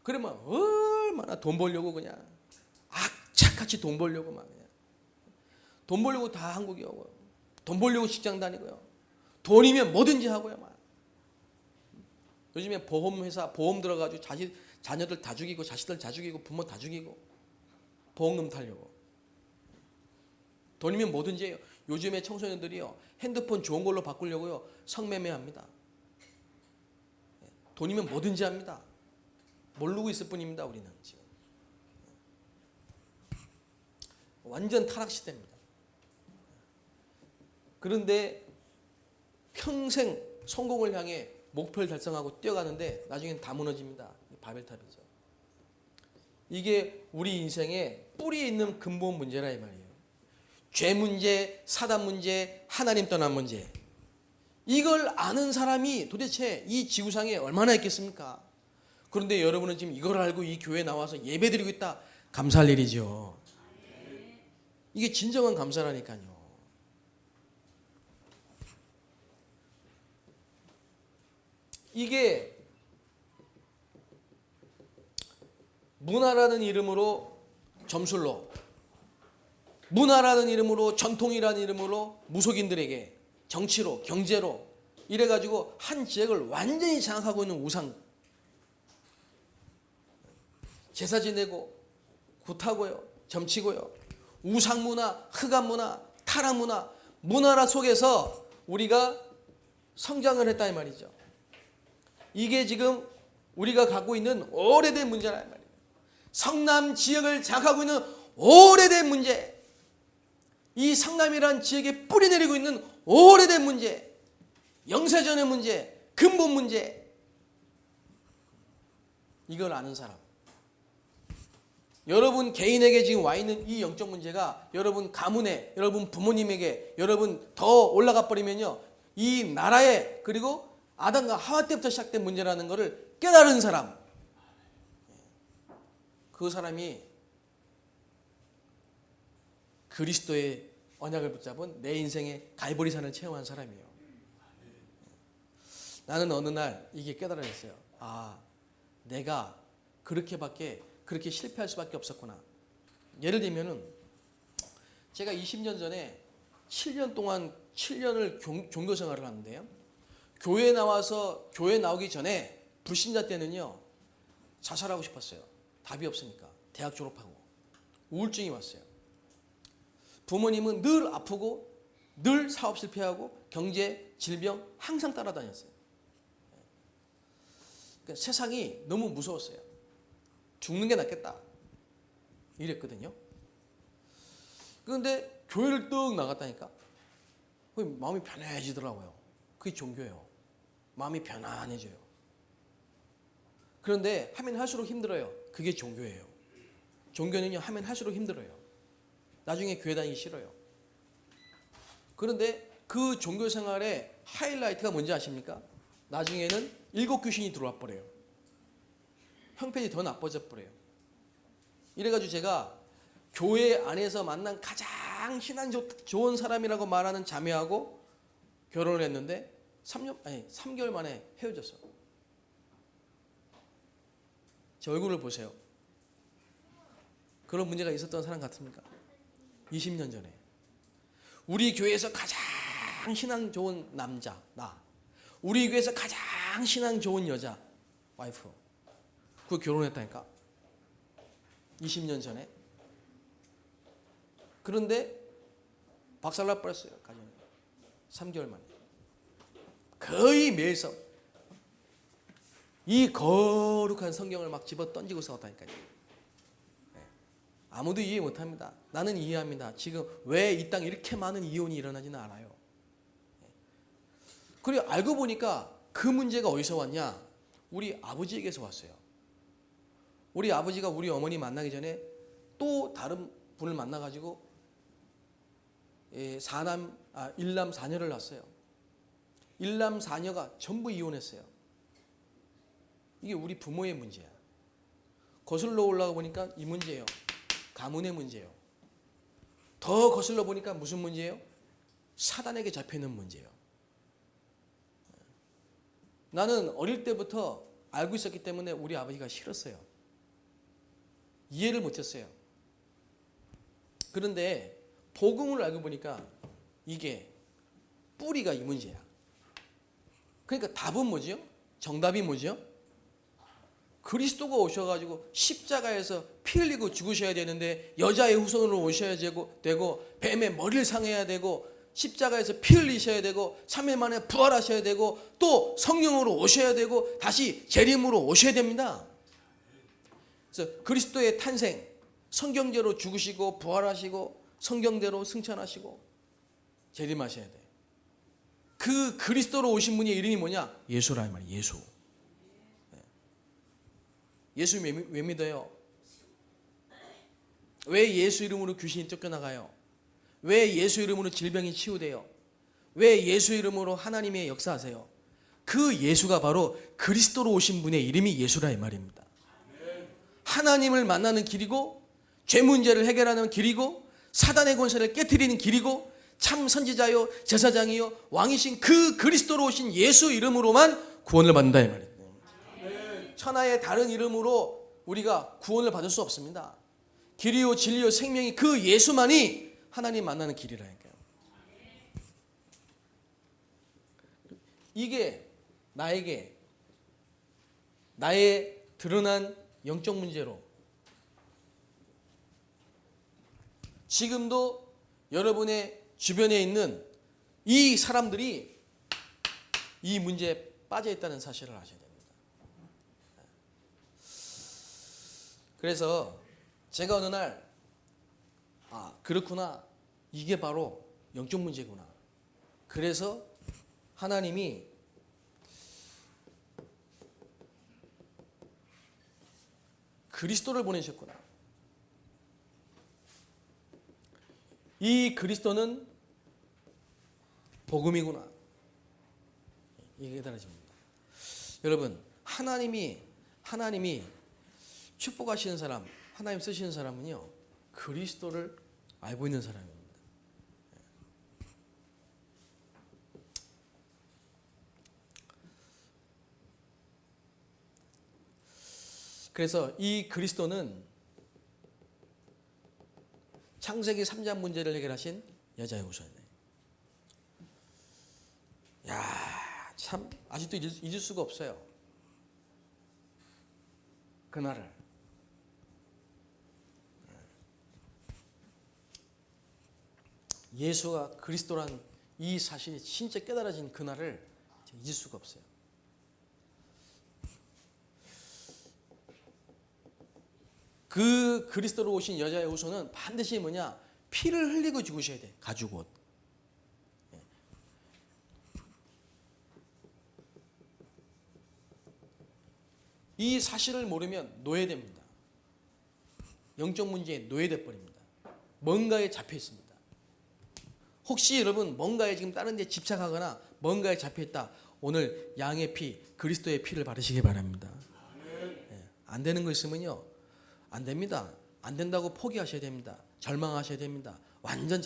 그러면 얼마나 돈 벌려고 그냥 악착같이 돈 벌려고 막 그냥 돈 벌려고 다 한국에 오고 돈 벌려고 직장 다니고요. 돈이면 뭐든지 하고요. 막. 요즘에 보험회사 보험 들어가지고 자녀들 다 죽이고 자식들 다 죽이고 부모 다 죽이고 보험금 타려고. 돈이면 뭐든지 해요. 요즘에 청소년들이요 핸드폰 좋은 걸로 바꾸려고요 성매매합니다. 돈이면 뭐든지 합니다. 모르고 있을 뿐입니다. 우리는 지금 완전 타락 시대입니다. 그런데 평생 성공을 향해 목표를 달성하고 뛰어가는데 나중엔 다 무너집니다. 바벨탑이죠. 이게 우리 인생의 뿌리에 있는 근본 문제라 이 말이에요. 죄 문제, 사단 문제, 하나님 떠난 문제. 이걸 아는 사람이 도대체 이 지구상에 얼마나 있겠습니까? 그런데 여러분은 지금 이걸 알고 이 교회에 나와서 예배드리고 있다. 감사할 일이죠. 이게 진정한 감사라니까요. 이게 문화라는 이름으로 점술로, 문화라는 이름으로 전통이라는 이름으로 무속인들에게 정치로 경제로 이래가지고 한 지역을 완전히 장악하고 있는 우상, 제사 지내고 굿하고요 점치고요 우상문화, 흑암문화, 타락문화, 문화라 속에서 우리가 성장을 했다 이 말이죠. 이게 지금 우리가 갖고 있는 오래된 문제라 이 말이에요. 성남 지역을 장악하고 있는 오래된 문제. 이 상남이란 지역에 뿌리내리고 있는 오래된 문제, 영세전의 문제, 근본 문제, 이걸 아는 사람. 여러분 개인에게 지금 와 있는 이 영적 문제가 여러분 가문에, 여러분 부모님에게, 여러분 더 올라가 버리면요, 이 나라에, 그리고 아담과 하와 때부터 시작된 문제라는 것을 깨달은 사람, 그 사람이 그리스도의 언약을 붙잡은 내 인생의 갈보리산을 체험한 사람이에요. 나는 어느 날 이게 깨달아졌어요. 아, 내가 그렇게 실패할 수밖에 없었구나. 예를 들면은 제가 20년 전에 7년 동안 7년을 종교 생활을 하는데요. 교회 나오기 전에 불신자 때는요, 자살하고 싶었어요. 답이 없으니까. 대학 졸업하고 우울증이 왔어요. 부모님은 늘 아프고 늘 사업 실패하고 경제, 질병 항상 따라다녔어요. 그러니까 세상이 너무 무서웠어요. 죽는 게 낫겠다 이랬거든요. 그런데 교회를 뚝 나갔다니까 마음이 편해지더라고요. 그게 종교예요. 마음이 편안해져요. 그런데 하면 할수록 힘들어요. 그게 종교예요. 종교는요, 하면 할수록 힘들어요. 나중에 교회 다니기 싫어요. 그런데 그 종교 생활의 하이라이트가 뭔지 아십니까? 나중에는 7 귀신이 들어와 버려요. 형편이 더 나빠져 버려요. 이래가지고 제가 교회 안에서 만난 가장 신앙 좋은 사람이라고 말하는 자매하고 결혼을 했는데 3개월 만에 헤어졌어. 제 얼굴을 보세요. 그런 문제가 있었던 사람 같습니까? 20년 전에 우리 교회에서 가장 신앙 좋은 남자 나, 우리 교회에서 가장 신앙 좋은 여자 와이프, 그 결혼했다니까 20년 전에. 그런데 박살나 버렸어요. 가정이 3개월 만에. 거의 매일 싸워. 이 거룩한 성경을 막 집어 던지고 싸웠다니까요. 아무도 이해 못합니다. 나는 이해합니다. 지금 왜 이 땅에 이렇게 많은 이혼이 일어나지는 않아요. 그리고 알고 보니까 그 문제가 어디서 왔냐? 우리 아버지에게서 왔어요. 우리 아버지가 우리 어머니 만나기 전에 또 다른 분을 만나가지고 일남 4녀를 낳았어요. 일남 4녀가 전부 이혼했어요. 이게 우리 부모의 문제야. 거슬러 올라가 보니까 이 문제예요. 가문의 문제예요. 더 거슬러 보니까 무슨 문제예요? 사단에게 잡혀있는 문제예요. 나는 어릴 때부터 알고 있었기 때문에 우리 아버지가 싫었어요. 이해를 못했어요. 그런데 복음을 알고 보니까 이게 뿌리가 이 문제야. 그러니까 답은 뭐지요? 정답이 뭐지요? 그리스도가 오셔가지고 십자가에서 피 흘리고 죽으셔야 되는데 여자의 후손으로 오셔야 되고 뱀의 머리를 상해야 되고 십자가에서 피 흘리셔야 되고 3일 만에 부활하셔야 되고 또 성령으로 오셔야 되고 다시 재림으로 오셔야 됩니다. 그래서 그리스도의 탄생, 성경대로 죽으시고 부활하시고 성경대로 승천하시고 재림하셔야 돼. 그 그리스도로 오신 분의 이름이 뭐냐? 예수라는 말이에요. 예수. 예수 왜 믿어요? 왜 예수 이름으로 귀신이 쫓겨나가요? 왜 예수 이름으로 질병이 치유돼요? 왜 예수 이름으로 하나님의 역사하세요? 그 예수가 바로 그리스도로 오신 분의 이름이 예수라 이 말입니다. 하나님을 만나는 길이고 죄 문제를 해결하는 길이고 사단의 권세를 깨트리는 길이고 참 선지자요 제사장이요 왕이신 그 그리스도로 오신 예수 이름으로만 구원을 받는다 이 말입니다. 천하의 다른 이름으로 우리가 구원을 받을 수 없습니다. 길이요 진리요 생명이 그 예수만이 하나님 만나는 길이라니까요. 이게 나의 드러난 영적 문제로 지금도 여러분의 주변에 있는 이 사람들이 이 문제에 빠져 있다는 사실을 아셔야 됩니다. 그래서 제가 어느 날 그렇구나, 이게 바로 영적 문제구나. 그래서 하나님이 그리스도를 보내셨구나. 이 그리스도는 복음이구나. 이게 깨달아집니다. 여러분, 하나님이 축복하시는 사람, 하나님 쓰시는 사람은요, 그리스도를 알고 있는 사람입니다. 그래서 이 그리스도는 창세기 3장 문제를 해결하신 여자의 후손이네. 야, 참 아직도 잊을 수가 없어요. 그날을. 예수가 그리스도란 이 사실이 진짜 깨달아진 그날을 잊을 수가 없어요. 그 그리스도로 오신 여자의 후손은 반드시 뭐냐? 피를 흘리고 죽으셔야 돼. 가죽 옷. 이 사실을 모르면 노예됩니다. 영적 문제에 노예돼 버립니다. 뭔가에 잡혀 있습니다. 혹시 여러분 뭔가에 지금 다른 데 집착하거나 뭔가에 잡혀 있다. 오늘 양의 피, 그리스도의 피를 바르시기 바랍니다. 안 되는 거 있으면요. 안 됩니다. 안 된다고 포기하셔야 됩니다. 절망하셔야 됩니다. 완전히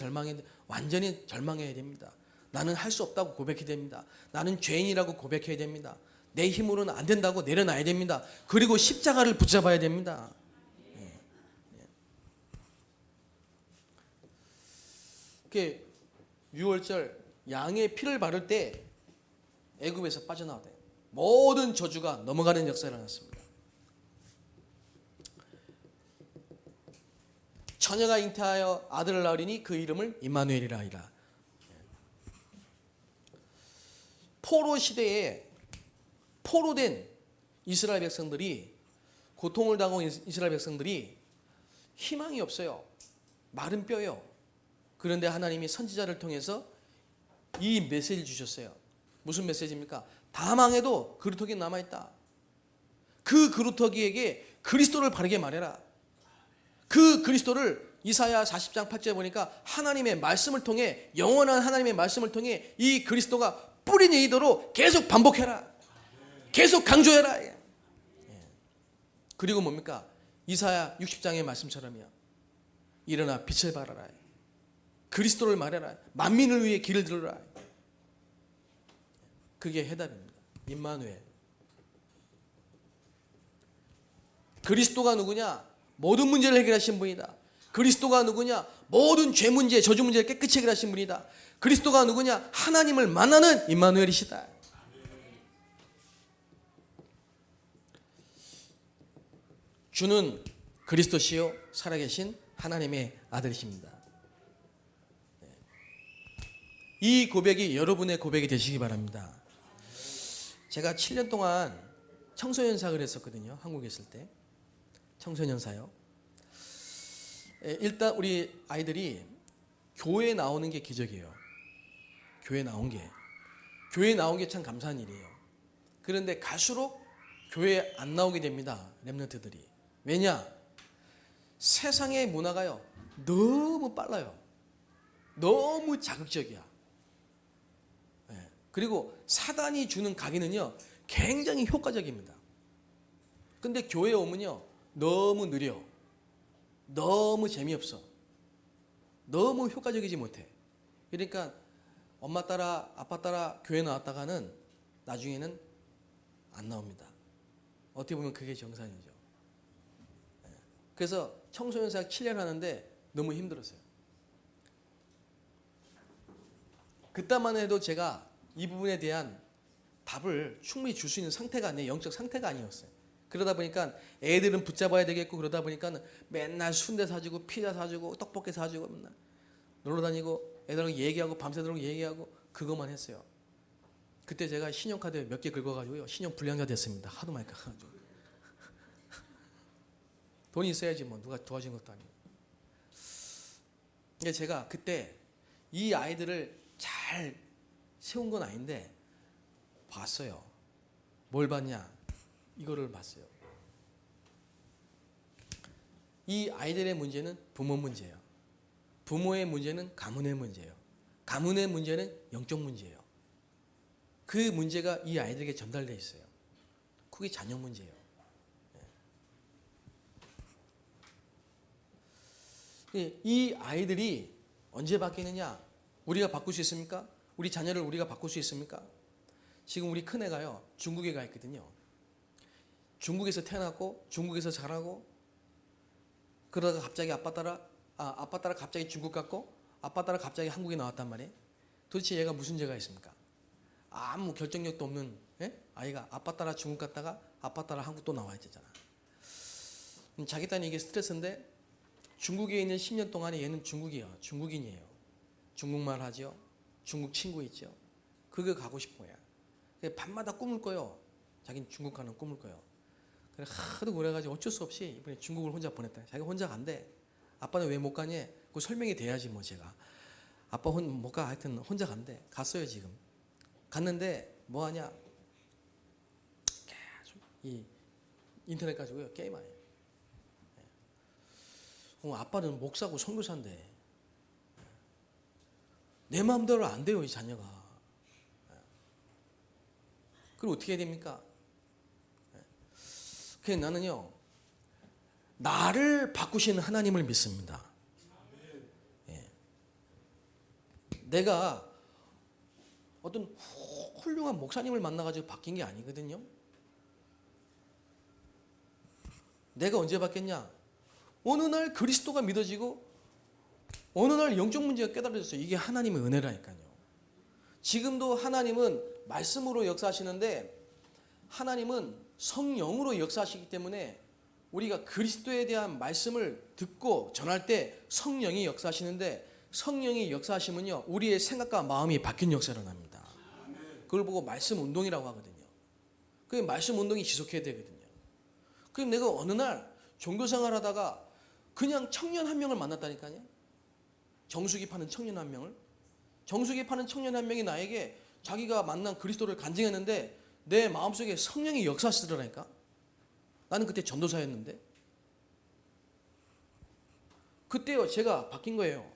절망해야 됩니다. 나는 할 수 없다고 고백해야 됩니다. 나는 죄인이라고 고백해야 됩니다. 내 힘으로는 안 된다고 내려놔야 됩니다. 그리고 십자가를 붙잡아야 됩니다. 이렇게 6월절 양의 피를 바를 때 애굽에서 빠져나와야 돼요. 모든 저주가 넘어가는 역사가 일어났습니다. 처녀가 잉태하여 아들을 낳으리니 그 이름을 임마누엘이라 하리라. 포로 시대에 포로된 이스라엘 백성들이, 고통을 당한 이스라엘 백성들이 희망이 없어요. 마른 뼈요. 그런데 하나님이 선지자를 통해서 이 메시지를 주셨어요. 무슨 메시지입니까? 다 망해도 그루터기 남아있다. 그 그루터기에게 그리스도를 바르게 말해라. 그 그리스도를 이사야 40장 8절에 보니까 하나님의 말씀을 통해, 영원한 하나님의 말씀을 통해 이 그리스도가 뿌리 내리도록 계속 반복해라. 계속 강조해라. 그리고 뭡니까? 이사야 60장의 말씀처럼요. 일어나 빛을 발하라. 그리스도를 말해라. 만민을 위해 길을 들으라. 그게 해답입니다. 임마누엘. 그리스도가 누구냐? 모든 문제를 해결하신 분이다. 그리스도가 누구냐? 모든 죄 문제, 저주 문제를 깨끗이 해결하신 분이다. 그리스도가 누구냐? 하나님을 만나는 임마누엘이시다. 주는 그리스도시요 살아계신 하나님의 아들이십니다. 이 고백이 여러분의 고백이 되시기 바랍니다. 제가 7년 동안 청소년사를 했었거든요. 한국에 있을 때. 청소년사요. 일단 우리 아이들이 교회에 나오는 게 기적이에요. 교회에 나온 게 참 감사한 일이에요. 그런데 갈수록 교회에 안 나오게 됩니다. 렘넌트들이. 왜냐? 세상의 문화가요. 너무 빨라요. 너무 자극적이야. 그리고 사단이 주는 강의는요. 굉장히 효과적입니다. 근데 교회에 오면요. 너무 느려. 너무 재미없어. 너무 효과적이지 못해. 그러니까 엄마 따라 아빠 따라 교회 나왔다가는 나중에는 안 나옵니다. 어떻게 보면 그게 정상이죠. 그래서 청소년 사역 7년 하는데 너무 힘들었어요. 그때만 해도 제가 이 부분에 대한 답을 충분히 줄 수 있는 상태가, 내 영적 상태가 아니었어요. 그러다 보니까 애들은 붙잡아야 되겠고, 그러다 보니까 맨날 순대 사주고 피자 사주고 떡볶이 사주고 맨날 놀러 다니고 애들하고 얘기하고 밤새도록 얘기하고 그것만 했어요. 그때 제가 신용카드 몇 개 긁어가지고요. 신용 불량자 됐습니다. 하도 많이 깎아가지고. 돈이 있어야지 뭐 누가 도와준 것도 아니고. 그러니까 제가 그때 이 아이들을 잘 세운 건 아닌데 봤어요. 뭘 봤냐? 이거를 봤어요. 이 아이들의 문제는 부모 문제예요. 부모의 문제는 가문의 문제예요. 가문의 문제는 영적 문제예요. 그 문제가 이 아이들에게 전달되어 있어요. 그게 자녀 문제예요. 이 아이들이 언제 바뀌느냐? 우리가 바꿀 수 있습니까? 우리 자녀를 우리가 바꿀 수 있습니까? 지금 우리 큰애가요, 중국에 가 있거든요. 중국에서 태어났고 중국에서 자라고, 그러다가 갑자기 아빠 따라 갑자기 중국 갔고, 아빠 따라 갑자기 한국에 나왔단 말이에요. 도대체 얘가 무슨 죄가 있습니까? 아무 결정력도 없는 아이가 아빠 따라 중국 갔다가 아빠 따라 한국 또 나와야 되잖아. 자기 딴 이게 스트레스인데, 중국에 있는 10년 동안에 얘는 중국인이에요. 중국말 하죠. 중국 친구 있죠. 그거 가고 싶은 거야. 밤마다 꿈을 꿔요. 자기는 중국 가는 꿈을 꿔요. 그래 하도 그래가지고 어쩔 수 없이 이번에 중국을 혼자 보냈다. 자기가 혼자 간대. 아빠는 왜 못 가니? 그 설명이 돼야지 뭐 제가. 아빠 못 가. 하여튼 혼자 간대. 갔어요 지금. 갔는데 뭐 하냐? 계속 이 인터넷 가지고요 게임하네. 아빠는 목사고 선교사인데 내 마음대로 안 돼요 이 자녀가. 그럼 어떻게 해야 됩니까? 그래서 나는요 나를 바꾸시는 하나님을 믿습니다. 내가 어떤 훌륭한 목사님을 만나가지고 바뀐 게 아니거든요. 내가 언제 바뀌었냐? 어느 날 그리스도가 믿어지고 어느 날 영적 문제가 깨달아졌어요. 이게 하나님의 은혜라니까요. 지금도 하나님은 말씀으로 역사하시는데 하나님은 성령으로 역사하시기 때문에 우리가 그리스도에 대한 말씀을 듣고 전할 때 성령이 역사하시는데, 성령이 역사하시면요 우리의 생각과 마음이 바뀐 역사를 합니다. 그걸 보고 말씀 운동이라고 하거든요. 그 말씀 운동이 지속해야 되거든요. 그럼 내가 어느 날 종교생활 하다가 그냥 청년 한 명을 만났다니까요. 정수기 파는 청년 한 명을. 정수기 파는 청년 한 명이 나에게 자기가 만난 그리스도를 간증했는데 내 마음속에 성령이 역사하시더라니까. 나는 그때 전도사였는데. 그때요 제가 바뀐 거예요.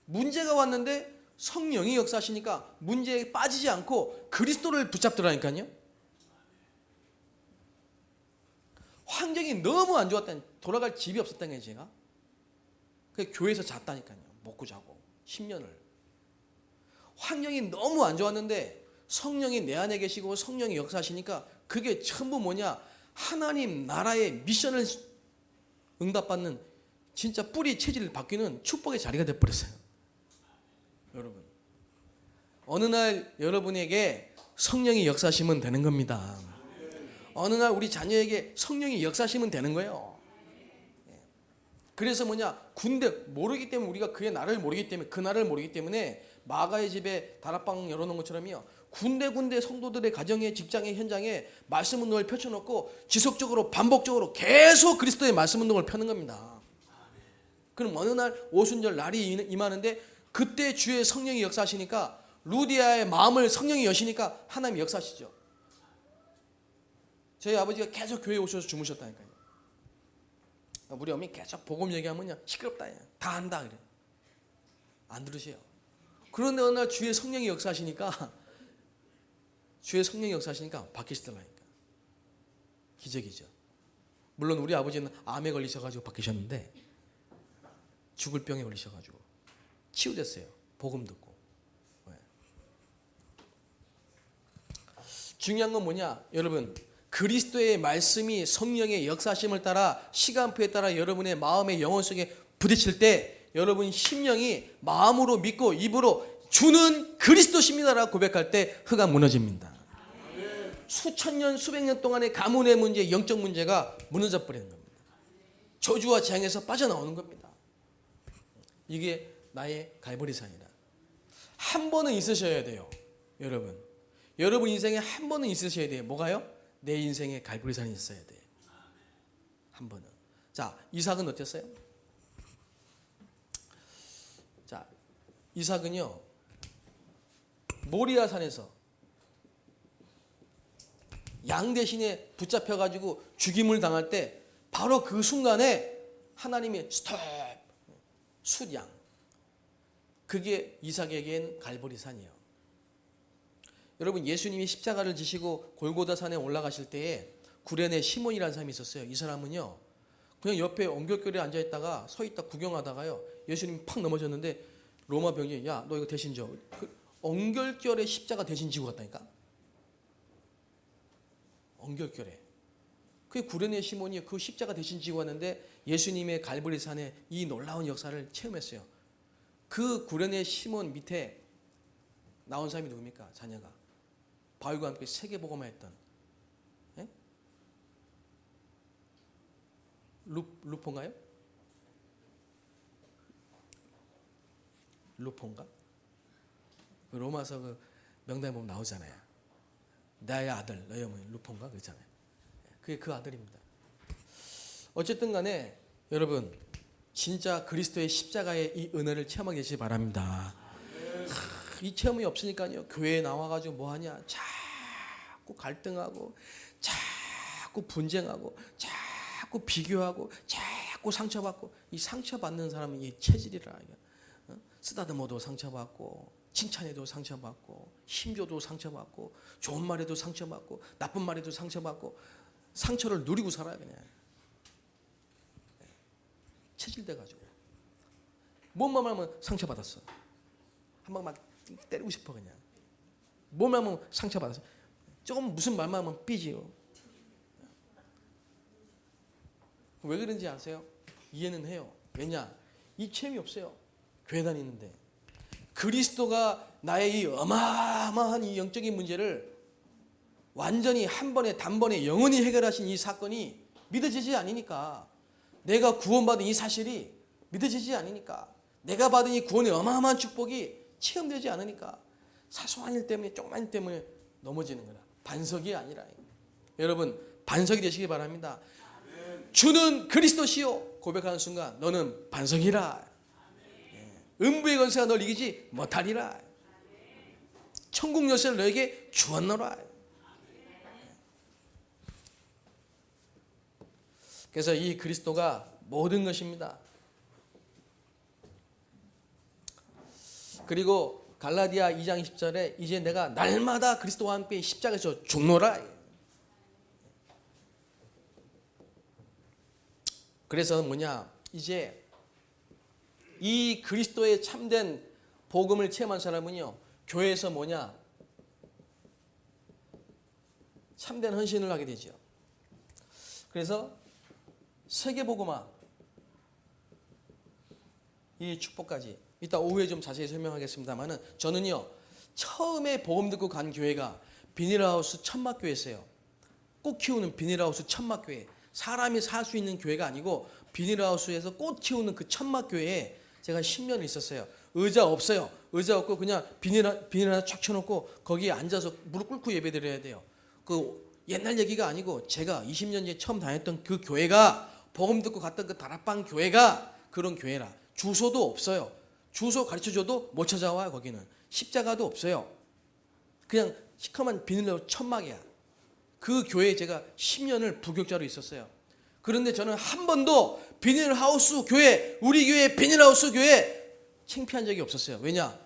문제가 왔는데 성령이 역사하시니까 문제에 빠지지 않고 그리스도를 붙잡더라니까요. 환경이 너무 안 좋았다니, 돌아갈 집이 없었다는 게 제가. 그 교회에서 잤다니까요. 먹고 자고 10년을. 환경이 너무 안 좋았는데 성령이 내 안에 계시고 성령이 역사하시니까 그게 전부 뭐냐? 하나님 나라의 미션을 응답받는 진짜 뿌리 체질을 바뀌는 축복의 자리가 돼버렸어요. 여러분, 어느 날 여러분에게 성령이 역사하시면 되는 겁니다. 어느 날 우리 자녀에게 성령이 역사하시면 되는 거예요. 그래서 뭐냐? 군대 모르기 때문에, 우리가 그의 나를 모르기 때문에, 그 나를 모르기 때문에 마가의 집에 다락방 열어놓은 것처럼요, 군데 성도들의 가정에, 직장에, 현장에 말씀 운동을 펼쳐놓고 지속적으로 반복적으로 계속 그리스도의 말씀 운동을 펴는 겁니다. 그럼 어느 날 오순절 날이 임하는데 그때 주의 성령이 역사하시니까, 루디아의 마음을 성령이 여시니까 하나님이 역사하시죠. 저희 아버지가 계속 교회에 오셔서 주무셨다니까요. 우리 어머니 계속 복음 얘기하면 시끄럽다, 다 안다 그래. 안 들으세요. 그런데 어느 날 주의 성령이 역사하시니까 바뀌시더라니까. 기적이죠. 물론 우리 아버지는 암에 걸리셔가지고 바뀌셨는데 죽을 병에 걸리셔가지고 치유됐어요. 복음 듣고. 중요한 건 뭐냐? 여러분, 그리스도의 말씀이 성령의 역사심을 따라 시간표에 따라 여러분의 마음의 영혼 속에 부딪힐 때 여러분 심령이 마음으로 믿고 입으로 주는 그리스도십니다라고 고백할 때 흑암 무너집니다. 수천 년 수백 년 동안의 가문의 문제, 영적 문제가 무너져 버리는 겁니다. 저주와 재앙에서 빠져나오는 겁니다. 이게 나의 갈보리산이다. 한 번은 있으셔야 돼요. 여러분 인생에 한 번은 있으셔야 돼요. 뭐가요? 내 인생에 갈보리산이 있어야 돼. 한 번은. 자, 이삭은 어땠어요? 이삭은요 모리아 산에서 양 대신에 붙잡혀가지고 죽임을 당할 때 바로 그 순간에 하나님이 스톱 숫양, 그게 이삭에겐 갈보리산이에요. 여러분, 예수님이 십자가를 지시고 골고다 산에 올라가실 때에 구레네 시몬이라는 사람이 있었어요. 이 사람은요 그냥 옆에 엉결결에 앉아있다가 서있다 구경하다가요 예수님이 팍 넘어졌는데 로마 병이 야 너 이거 대신 져. 그 엉결결에 십자가 대신 지고 갔다니까. 엉결결에. 그 구레네 시몬이 그 십자가 대신 지고 왔는데 예수님의 갈보리산에 이 놀라운 역사를 체험했어요. 그 구레네 시몬 밑에 나온 사람이 누굽니까? 자녀가 바울과 함께 세계복음화 했던 루폰가요? 루폰가? 그 로마서 그 명단에 보면 나오잖아요. 나의 아들 너희 어머니 루폰가 그랬잖아요. 그게 그 아들입니다. 어쨌든 간에 여러분 진짜 그리스도의 십자가의 이 은혜를 체험하게 되시기 바랍니다. 이 체험이 없으니까요 교회에 나와가지고 뭐하냐 자꾸 갈등하고 자꾸 분쟁하고 자꾸 비교하고 자꾸 상처받고, 이 상처받는 사람은 이 체질이라. 쓰다듬어도 상처받고 칭찬해도 상처받고 힘줘도 상처받고 좋은 말에도 상처받고 나쁜 말에도 상처받고 상처를 누리고 살아요. 그냥 체질돼가지고 뭔만 하면 상처받았어. 한 방만 때리고 싶어. 그냥 뭐만 하면 상처받았어. 조금 무슨 말만 하면 삐지요. 왜 그런지 아세요? 이해는 해요. 왜냐? 이 체험이 없어요. 교회 다니는데 그리스도가 나의 이 어마어마한 이 영적인 문제를 완전히 한 번에 단번에 영원히 해결하신 이 사건이 믿어지지 않으니까, 내가 구원받은 이 사실이 믿어지지 않으니까, 내가 받은 이 구원의 어마어마한 축복이 체험되지 않으니까 사소한 일 때문에 조그만 일 때문에 넘어지는 거라. 반석이 아니라. 여러분 반석이 되시기 바랍니다. 주는 그리스도시요 고백하는 순간 너는 반석이라. 음부의 권세가 널 이기지 못하리라. 천국 열쇠를 너에게 주었노라. 그래서 이 그리스도가 모든 것입니다. 그리고 갈라디아 2장 20절에 이제 내가 날마다 그리스도와 함께 십자가에서 죽노라. 그래서 뭐냐, 이제 이 그리스도의 참된 복음을 체험한 사람은요 교회에서 뭐냐, 참된 헌신을 하게 되죠. 그래서 세계복음화 이 축복까지 이따 오후에 좀 자세히 설명하겠습니다만은, 저는요 처음에 복음 듣고 간 교회가 비닐하우스 천막교회였어요. 꽃 키우는 비닐하우스 천막교회, 사람이 살 수 있는 교회가 아니고 비닐하우스에서 꽃 키우는 그 천막교회에 제가 10년을 있었어요. 의자 없어요. 의자 없고 그냥 비닐 하나 쫙 쳐놓고 거기에 앉아서 무릎 꿇고 예배드려야 돼요. 그 옛날 얘기가 아니고 제가 20년 전에 처음 다녔던 그 교회가, 복음 듣고 갔던 그 다락방 교회가 그런 교회라. 주소도 없어요. 주소 가르쳐줘도 못 찾아와요. 거기는 십자가도 없어요. 그냥 시커먼 비닐로 천막이야. 그 교회에 제가 10년을 부교육자로 있었어요. 그런데 저는 한 번도 비닐하우스 교회, 우리 교회 비닐하우스 교회 창피한 적이 없었어요. 왜냐?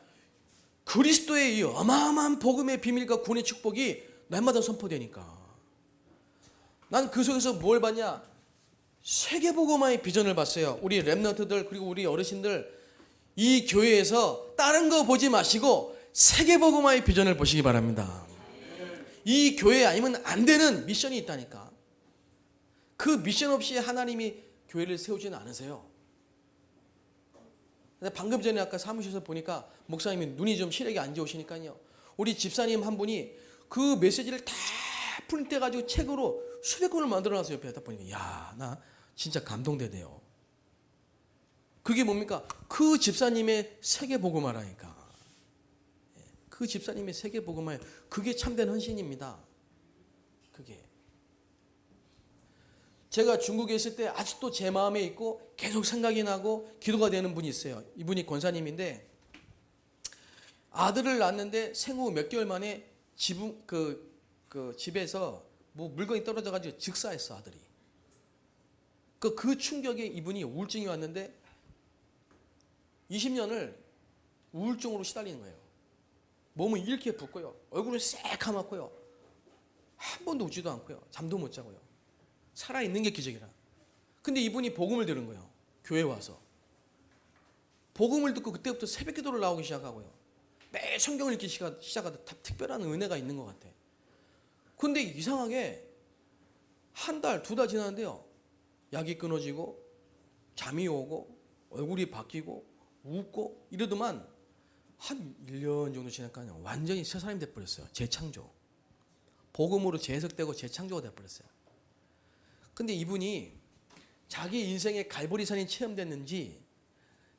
그리스도의 이 어마어마한 복음의 비밀과 구원의 축복이 날마다 선포되니까. 난 그 속에서 뭘 봤냐? 세계복음화의 비전을 봤어요. 우리 랩런트들 그리고 우리 어르신들, 이 교회에서 다른 거 보지 마시고 세계복음화의 비전을 보시기 바랍니다. 이 교회 아니면 안 되는 미션이 있다니까. 그 미션 없이 하나님이 교회를 세우지는 않으세요. 근데 방금 전에 아까 사무실에서 보니까 목사님이 눈이 좀 시력이 안 좋으시니까요, 우리 집사님 한 분이 그 메시지를 다 프린트해가지고 책으로 수백 권을 만들어놨어요. 옆에 딱 보니까 야, 나 진짜 감동되네요. 그게 뭡니까? 그 집사님의 세계복음화라니까. 그 집사님의 세계복음화, 그게 참된 헌신입니다. 그게. 제가 중국에 있을 때 아직도 제 마음에 있고 계속 생각이 나고 기도가 되는 분이 있어요. 이분이 권사님인데 아들을 낳았는데 생후 몇 개월 만에 집에서 뭐 물건이 떨어져가지고 즉사했어 아들이. 그 충격에 이분이 우울증이 왔는데 20년을 우울증으로 시달리는 거예요. 몸은 이렇게 붓고요. 얼굴은 새카맣고요. 한 번도 웃지도 않고요. 잠도 못 자고요. 살아있는 게 기적이라. 근데 이분이 복음을 들은 거예요. 교회 와서. 복음을 듣고 그때부터 새벽 기도를 나오기 시작하고요. 매일 성경을 읽기 시작하다 특별한 은혜가 있는 것 같아. 근데 이상하게 한 달, 2달 지났는데요. 약이 끊어지고 잠이 오고 얼굴이 바뀌고 웃고 이러더만 한 1년 정도 지나니까 완전히 새 사람이 돼버렸어요. 재창조. 복음으로 재해석되고 재창조가 돼버렸어요. 근데 이분이 자기 인생의 갈보리산이 체험됐는지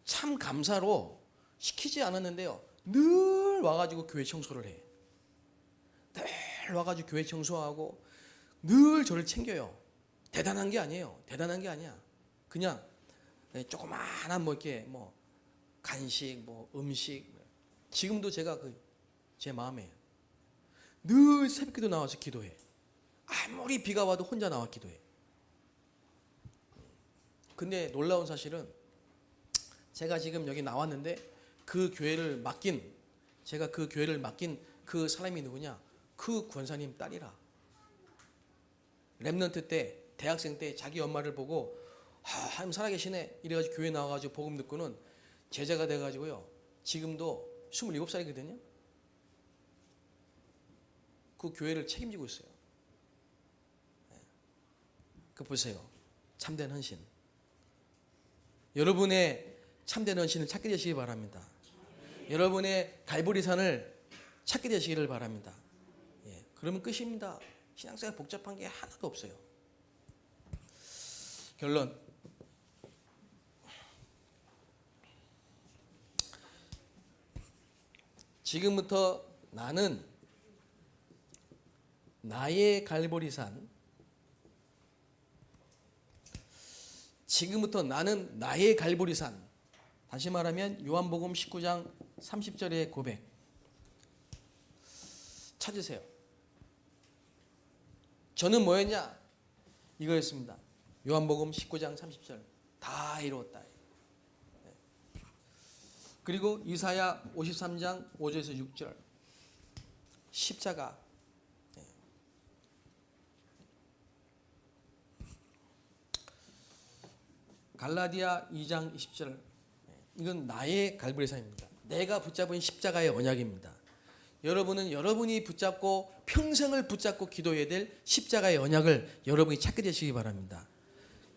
참 감사로 시키지 않았는데요. 늘 와가지고 교회 청소를 해. 늘 와가지고 교회 청소하고 늘 저를 챙겨요. 대단한 게 아니에요. 대단한 게 아니야. 그냥 조그마한 뭐 이렇게 뭐 간식, 뭐 음식. 지금도 제가 제 마음에 늘 새벽기도 나와서 기도해. 아무리 비가 와도 혼자 나와 기도해. 근데 놀라운 사실은 제가 지금 여기 나왔는데 제가 그 교회를 맡긴 그 사람이 누구냐? 그 권사님 딸이라. 렘넌트 때 대학생 때 자기 엄마를 보고 하나님 살아계시네 이래가지고 교회 나와가지고 복음 듣고는 제자가 돼가지고요. 지금도 27살이거든요. 그 교회를 책임지고 있어요. 그 보세요. 참된 헌신. 여러분의 참된 헌신을 찾게 되시기 바랍니다. 여러분의 갈보리산을 찾게 되시기를 바랍니다. 그러면 끝입니다. 신앙생활 복잡한 게 하나도 없어요. 결론. 지금부터 나는 나의 갈보리산, 지금부터 나는 나의 갈보리산. 다시 말하면 요한복음 19장 30절의 고백 찾으세요. 저는 뭐였냐? 이거였습니다. 요한복음 19장 30절 다 이루었다. 그리고 이사야 53장 5절에서 6절 십자가. 갈라디아 2장 20절 이건 나의 갈보리산입니다. 내가 붙잡은 십자가의 언약입니다. 여러분은 여러분이 붙잡고 평생을 붙잡고 기도해야 될 십자가의 언약을 여러분이 찾게 되시기 바랍니다.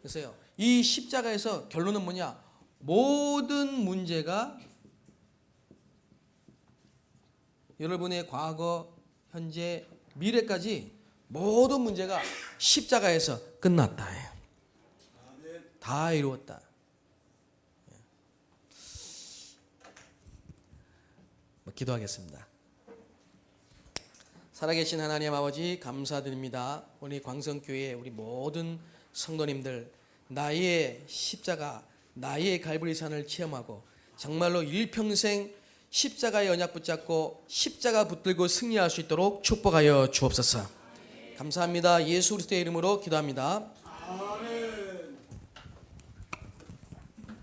그래서요. 이 십자가에서 결론은 뭐냐? 모든 문제가 여러분의 과거, 현재, 미래까지 모든 문제가 십자가에서 끝났다. 다 이루었다. 기도하겠습니다. 살아계신 하나님 아버지 감사드립니다. 우리 광성교회 우리 모든 성도님들 나의 십자가, 나의 갈보리산을 체험하고 정말로 일평생 십자가의 언약 붙잡고 십자가 붙들고 승리할 수 있도록 축복하여 주옵소서. 감사합니다. 예수 그리스도의 이름으로 기도합니다. 아멘.